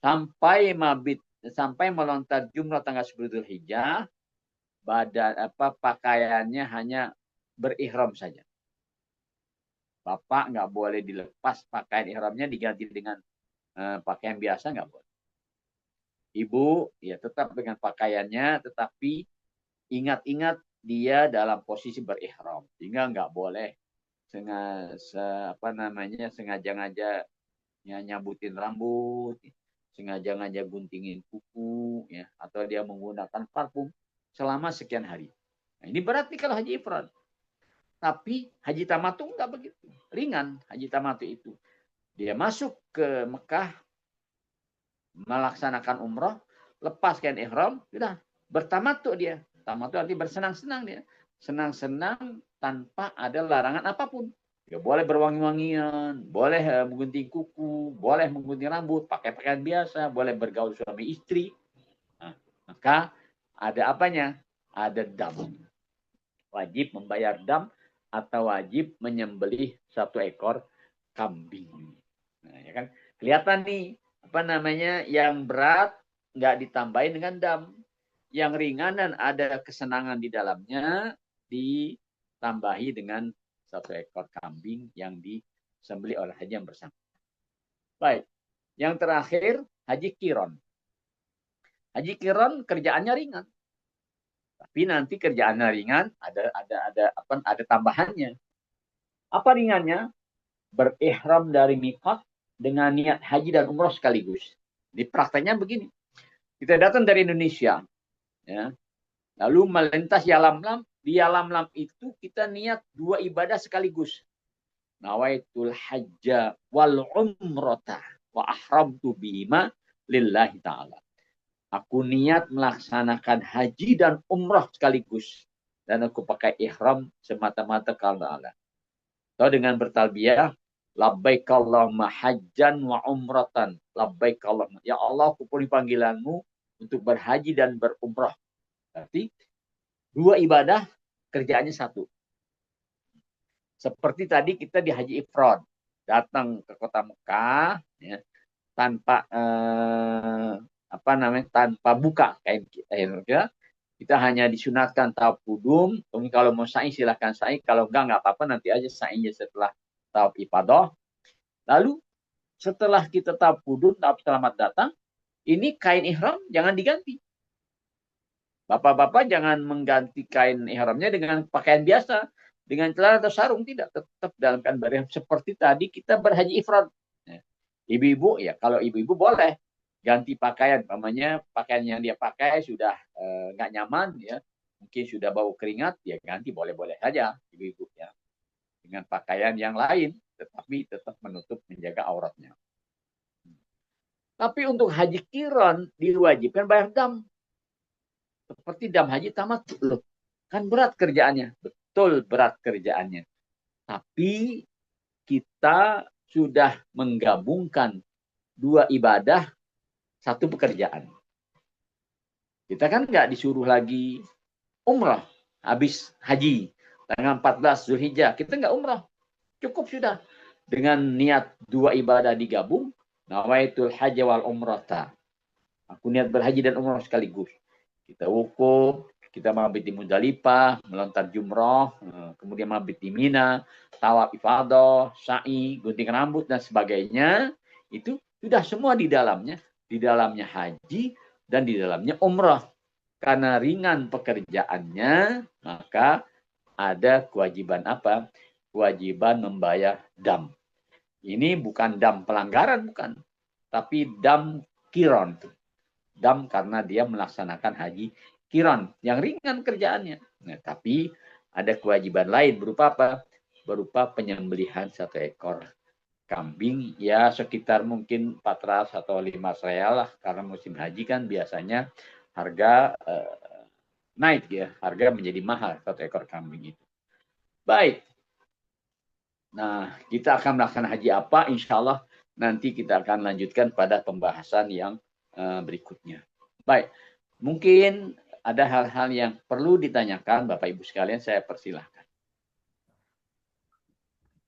sampai mabit, sampai melontar jumrah tanggal 10 Dzulhijjah, pakaiannya hanya berihram saja. Bapak nggak boleh dilepas pakaian ihramnya diganti dengan pakaian biasa, nggak boleh. Ibu ya tetap dengan pakaiannya, tetapi ingat-ingat dia dalam posisi berihram, sehingga nggak boleh sengaja-ngaja nyabutin rambut, sengaja-ngaja guntingin kuku, ya, atau dia menggunakan parfum selama sekian hari. Nah, ini berat nih kalau haji ifrad. Tapi haji tamattu enggak begitu. Ringan haji tamattu itu. Dia masuk ke Mekah, melaksanakan umroh, lepas kain ihram, sudah bertamattu dia. Tamattu arti bersenang-senang dia. Senang-senang tanpa ada larangan apapun. Ya, boleh berwangi-wangian, boleh menggunting kuku, boleh menggunting rambut, pakai pakaian biasa, boleh bergaul suami istri. Nah, maka ada apanya? Ada dam. Wajib membayar dam atau wajib menyembelih 1 ekor kambing. Nah, ya kan? Kelihatan nih, yang berat nggak ditambahin dengan dam. Yang ringan dan ada kesenangan di dalamnya ditambahi dengan 1 ekor kambing yang disembelih oleh haji yang bersangkutan. Baik. Yang terakhir, haji qiron. Haji qiron kerjaannya ringan. Tapi nanti kerjaannya ringan, ada tambahannya. Apa ringannya? Berihram dari miqat dengan niat haji dan umroh sekaligus. Di prakteknya begini. Kita datang dari Indonesia, ya. Lalu melintas Yalamlam. Di Yalamlam itu kita niat 2 ibadah sekaligus. Nawaitul hajja wal umrata wa ahramtu bihima lillahi ta'ala. Aku niat melaksanakan haji dan umroh sekaligus. dan aku pakai ihram semata-mata karena Allah. Atau dengan bertalbiyah, labbaik Allahumma hajjan wa umratan. Labbaik Allahumma. Ya Allah, aku penuhi panggilanmu untuk berhaji dan berumrah. Berarti dua ibadah kerjaannya satu. Seperti tadi kita di haji ifrad, datang ke kota Mekah ya, tanpa tanpa buka kain ya. Kita hanya disunatkan tawaf kudum. Kemudian kalau mau sa'i silahkan sa'i, kalau enggak apa-apa, nanti aja sa'inya setelah tawaf ifadah. Lalu setelah kita tawaf kudum, tawaf selamat datang, ini kain ihram jangan diganti. Bapak-bapak jangan mengganti kain ihramnya dengan pakaian biasa, dengan celana atau sarung, tidak, tetap dalam keadaan berihram. Seperti tadi kita berhaji ifrad. Ibu-ibu ya, kalau ibu-ibu boleh ganti pakaian, namanya pakaian yang dia pakai sudah nggak nyaman ya, mungkin sudah bau keringat, ya ganti, boleh-boleh saja ibu-ibu ya, dengan pakaian yang lain, tetapi tetap menutup, menjaga auratnya. Tapi untuk haji qiran diwajibkan bayar dam, seperti dam haji tamattu loh, kan berat kerjaannya, betul berat kerjaannya, tapi kita sudah menggabungkan dua ibadah satu pekerjaan. Kita kan nggak disuruh lagi umrah habis haji tanggal 14 Zulhijjah. Kita nggak umrah. Cukup sudah. Dengan niat dua ibadah digabung. Nawaitul haji wal umrata. Aku niat berhaji dan umrah sekaligus. Kita wukuf, kita mabit di Muzdalifah, melontar jumroh, kemudian mabit di Mina, tawaf ifadah, sa'i, gunting rambut, dan sebagainya. Itu sudah semua di dalamnya. Di dalamnya haji dan di dalamnya umrah. Karena ringan pekerjaannya, maka ada kewajiban apa? Kewajiban membayar dam. Ini bukan dam pelanggaran, bukan. Tapi dam qiran. Dam karena dia melaksanakan haji qiran. Yang ringan kerjaannya. Nah, tapi ada kewajiban lain berupa apa? Berupa penyembelihan satu ekor kambing, ya sekitar mungkin 400 atau 500 real lah, karena musim haji kan biasanya harga naik ya, harga menjadi mahal satu ekor kambing itu. Baik, nah kita akan melaksanakan haji apa, insya Allah nanti kita akan lanjutkan pada pembahasan yang berikutnya. Baik, mungkin ada hal-hal yang perlu ditanyakan Bapak Ibu sekalian, saya persilahkan.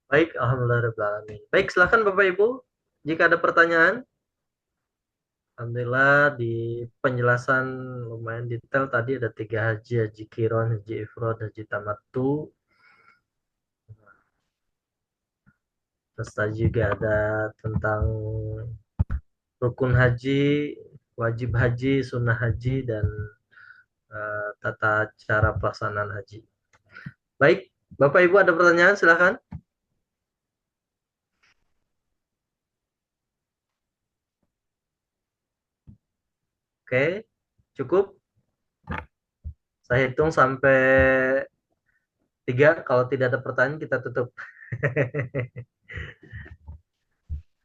Baik, alhamdulillah. Baik, silakan Bapak Ibu. Jika ada pertanyaan, alhamdulillah di penjelasan lumayan detail tadi, ada 3 haji, haji qiran, haji ifrad, haji tamattu. Terus tadi juga ada tentang rukun haji, wajib haji, sunnah haji, dan tata cara pelaksanaan haji. Baik, Bapak Ibu ada pertanyaan, silakan. Oke, cukup. Saya hitung sampai 3. Kalau tidak ada pertanyaan, kita tutup.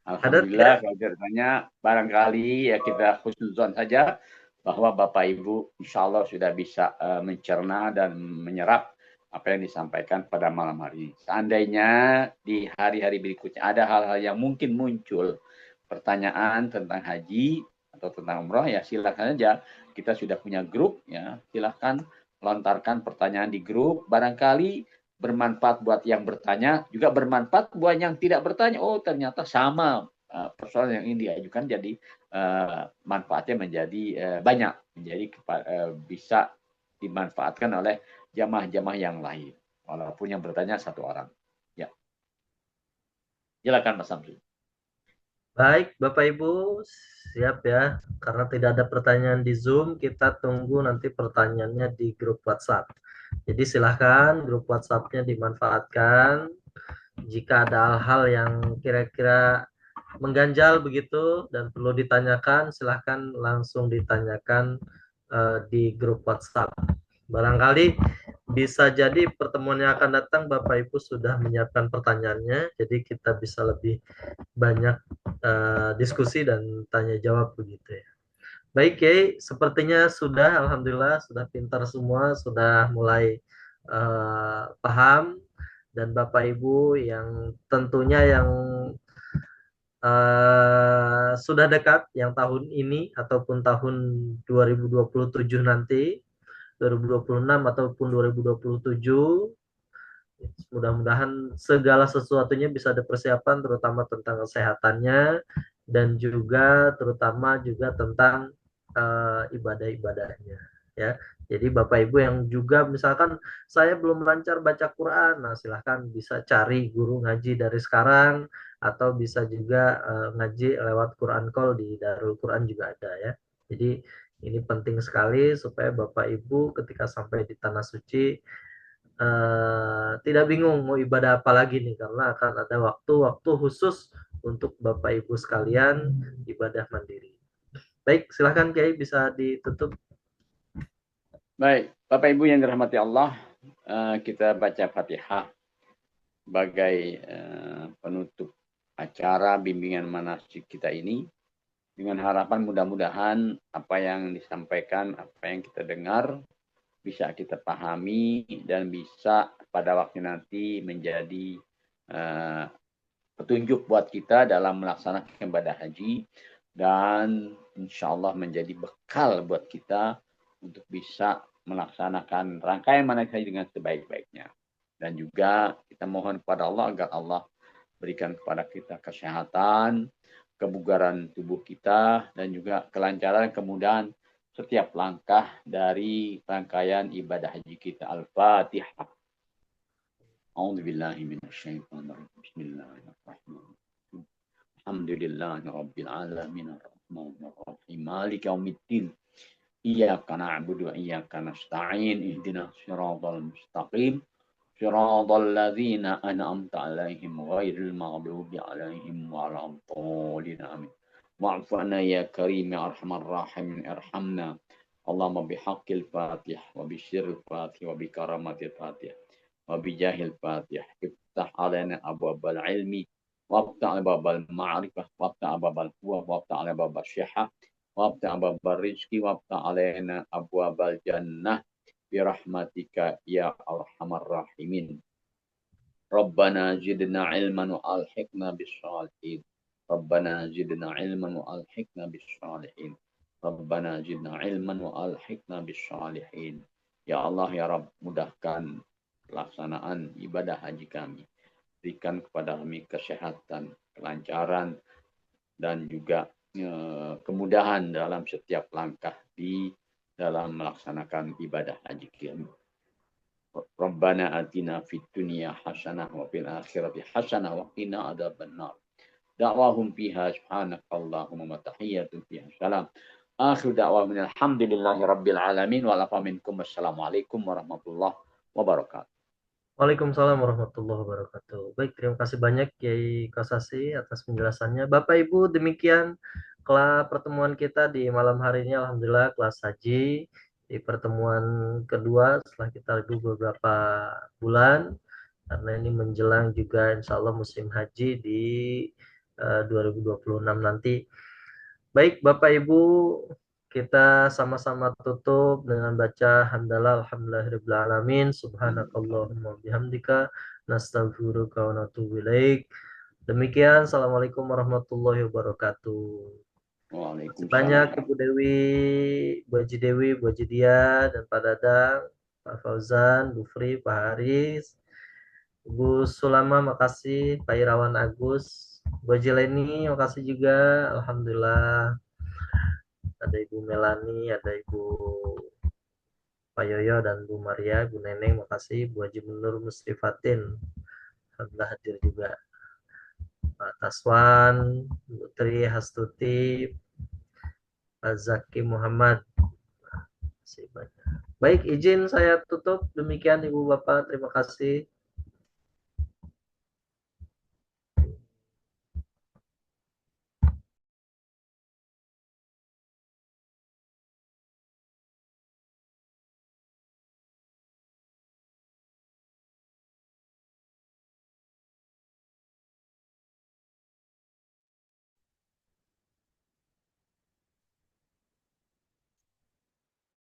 Alhamdulillah, kalau ditanya barangkali ya kita husnuzon saja bahwa Bapak Ibu insya Allah sudah bisa mencerna dan menyerap apa yang disampaikan pada malam hari ini. Seandainya di hari-hari berikutnya ada hal-hal yang mungkin muncul pertanyaan tentang haji atau tentang umroh, ya silakan aja. Kita sudah punya grup, ya silakan lontarkan pertanyaan di grup. Barangkali bermanfaat buat yang bertanya, juga bermanfaat buat yang tidak bertanya. Oh, ternyata sama persoalan yang ini diajukan, jadi manfaatnya menjadi banyak, menjadi bisa dimanfaatkan oleh jamaah-jamaah yang lain, walaupun yang bertanya satu orang. Ya, silakan Mas Samsul. Baik, Bapak Ibu, siap ya. Karena tidak ada pertanyaan di Zoom, kita tunggu nanti pertanyaannya di grup WhatsApp. Jadi silahkan grup WhatsApp-nya dimanfaatkan. Jika ada hal-hal yang kira-kira mengganjal begitu dan perlu ditanyakan, silahkan langsung ditanyakan di grup WhatsApp. Barangkali bisa jadi pertemuan yang akan datang Bapak Ibu sudah menyiapkan pertanyaannya, jadi kita bisa lebih banyak diskusi dan tanya jawab begitu ya. Baik, Kiai, sepertinya sudah, alhamdulillah sudah pintar semua, sudah mulai paham, dan Bapak Ibu yang tentunya yang sudah dekat, yang tahun ini ataupun tahun 2027 nanti, 2026 ataupun 2027, mudah-mudahan segala sesuatunya bisa dipersiapkan, terutama tentang kesehatannya dan juga terutama juga tentang ibadah-ibadahnya, ya. Jadi Bapak Ibu yang juga misalkan saya belum lancar baca Quran, nah silahkan bisa cari guru ngaji dari sekarang, atau bisa juga ngaji lewat Quran Call di Darul Quran juga ada, ya. Jadi ini penting sekali supaya Bapak Ibu ketika sampai di tanah suci tidak bingung mau ibadah apa lagi nih, karena akan ada waktu-waktu khusus untuk Bapak Ibu sekalian ibadah mandiri. Baik, silahkan Kiai bisa ditutup. Baik, Bapak Ibu yang dirahmati Allah, kita baca Fatihah sebagai penutup acara bimbingan manasik kita ini, dengan harapan mudah-mudahan apa yang disampaikan, apa yang kita dengar bisa kita pahami dan bisa pada waktu nanti menjadi petunjuk buat kita dalam melaksanakan ibadah haji, dan insya Allah menjadi bekal buat kita untuk bisa melaksanakan rangkaian manasik haji dengan sebaik-baiknya. Dan juga kita mohon kepada Allah agar Allah berikan kepada kita kesehatan, kebugaran tubuh kita, dan juga kelancaran, kemudahan setiap langkah dari rangkaian ibadah haji kita. Al-Fatihah. A'udzubillahi minasyaitonirrajim. Bismillahirrahmanirrahim. Alhamdulillahi rabbil alamin arrahmanir rahim maliki yaumiddin. Iyyaka na'budu wa iyyaka nasta'in. Ihdinas siratal mustaqim. Siratal ladzina an'amta 'alaihim ghairil maghdubi 'alaihim waladdallin. Amin. Wa'fu 'anna ya karim ya arhamar rahimin irhamna. Allahumma bihaqqil Fatih wa bisyirril Fatih wa bikaramatil Fatih wa bijahil Fatih. Iftah 'alaina abwabal ilmi وافتح باب المعرفة وافتح باب القوة وافتح على باب الصحة وافتح باب الرزق وافتح علينا أبواب الجنة برحمتك يا أرحم الراحمين. ربنا زدنا علما وألحقنا بالصالحين. ربنا زدنا علما وألحقنا بالصالحين. ربنا زدنا علما وألحقنا بالصالحين. Ya Allah ya Rabb, mudahkan pelaksanaan ibadah haji kami. Berikan kepada kami kesehatan, kelancaran, dan juga kemudahan dalam setiap langkah di dalam melaksanakan ibadah haji kami. Rabbana atina fid dunya hasanah wa fil akhirati hasanah wa qina adzabannar. Da'wahum fiha subhanakallahumma wa tahiyyatuhum fiha salam. Akhir da'wahum alhamdulillahi rabbil alamin wa lafa minkum. Wassalamualaikum warahmatullahi wabarakatuh. Waalaikumsalam warahmatullahi wabarakatuh. Baik, terima kasih banyak Kiai Kosasi atas penjelasannya. Bapak Ibu, demikian kelas pertemuan kita di malam hari ini. Alhamdulillah kelas haji di pertemuan kedua setelah kita libur beberapa bulan, karena ini menjelang juga insya Allah musim haji di 2026 nanti. Baik Bapak Ibu, kita sama-sama tutup dengan baca hamdalah alhamdulillahirabbil alamin subhanakallahumma bihamdika nastaghfiruka wa natubu ilaik. Demikian, assalamualaikum warahmatullahi wabarakatuh. Terima kasih banyak Ibu Dewi, Bu Haji Dewi, Bu Haji Dia, dan Pak Dadang, Pak Fauzan, Bu Fri, Pak Haris, Bu Sulama, makasih, Pak Irawan Agus, Bu Haji Leni, makasih juga, alhamdulillah. Ada Ibu Melani, ada Ibu Pak Yoyo dan Bu Maria, Bu Neneng, makasih. Bu Haji Munur Musrifatin, alhamdulillah hadir juga. Pak Taswan, Bu Tri Hastuti, Pak Zaki Muhammad, masih banyak. Baik, izin saya tutup. Demikian Ibu Bapak, terima kasih.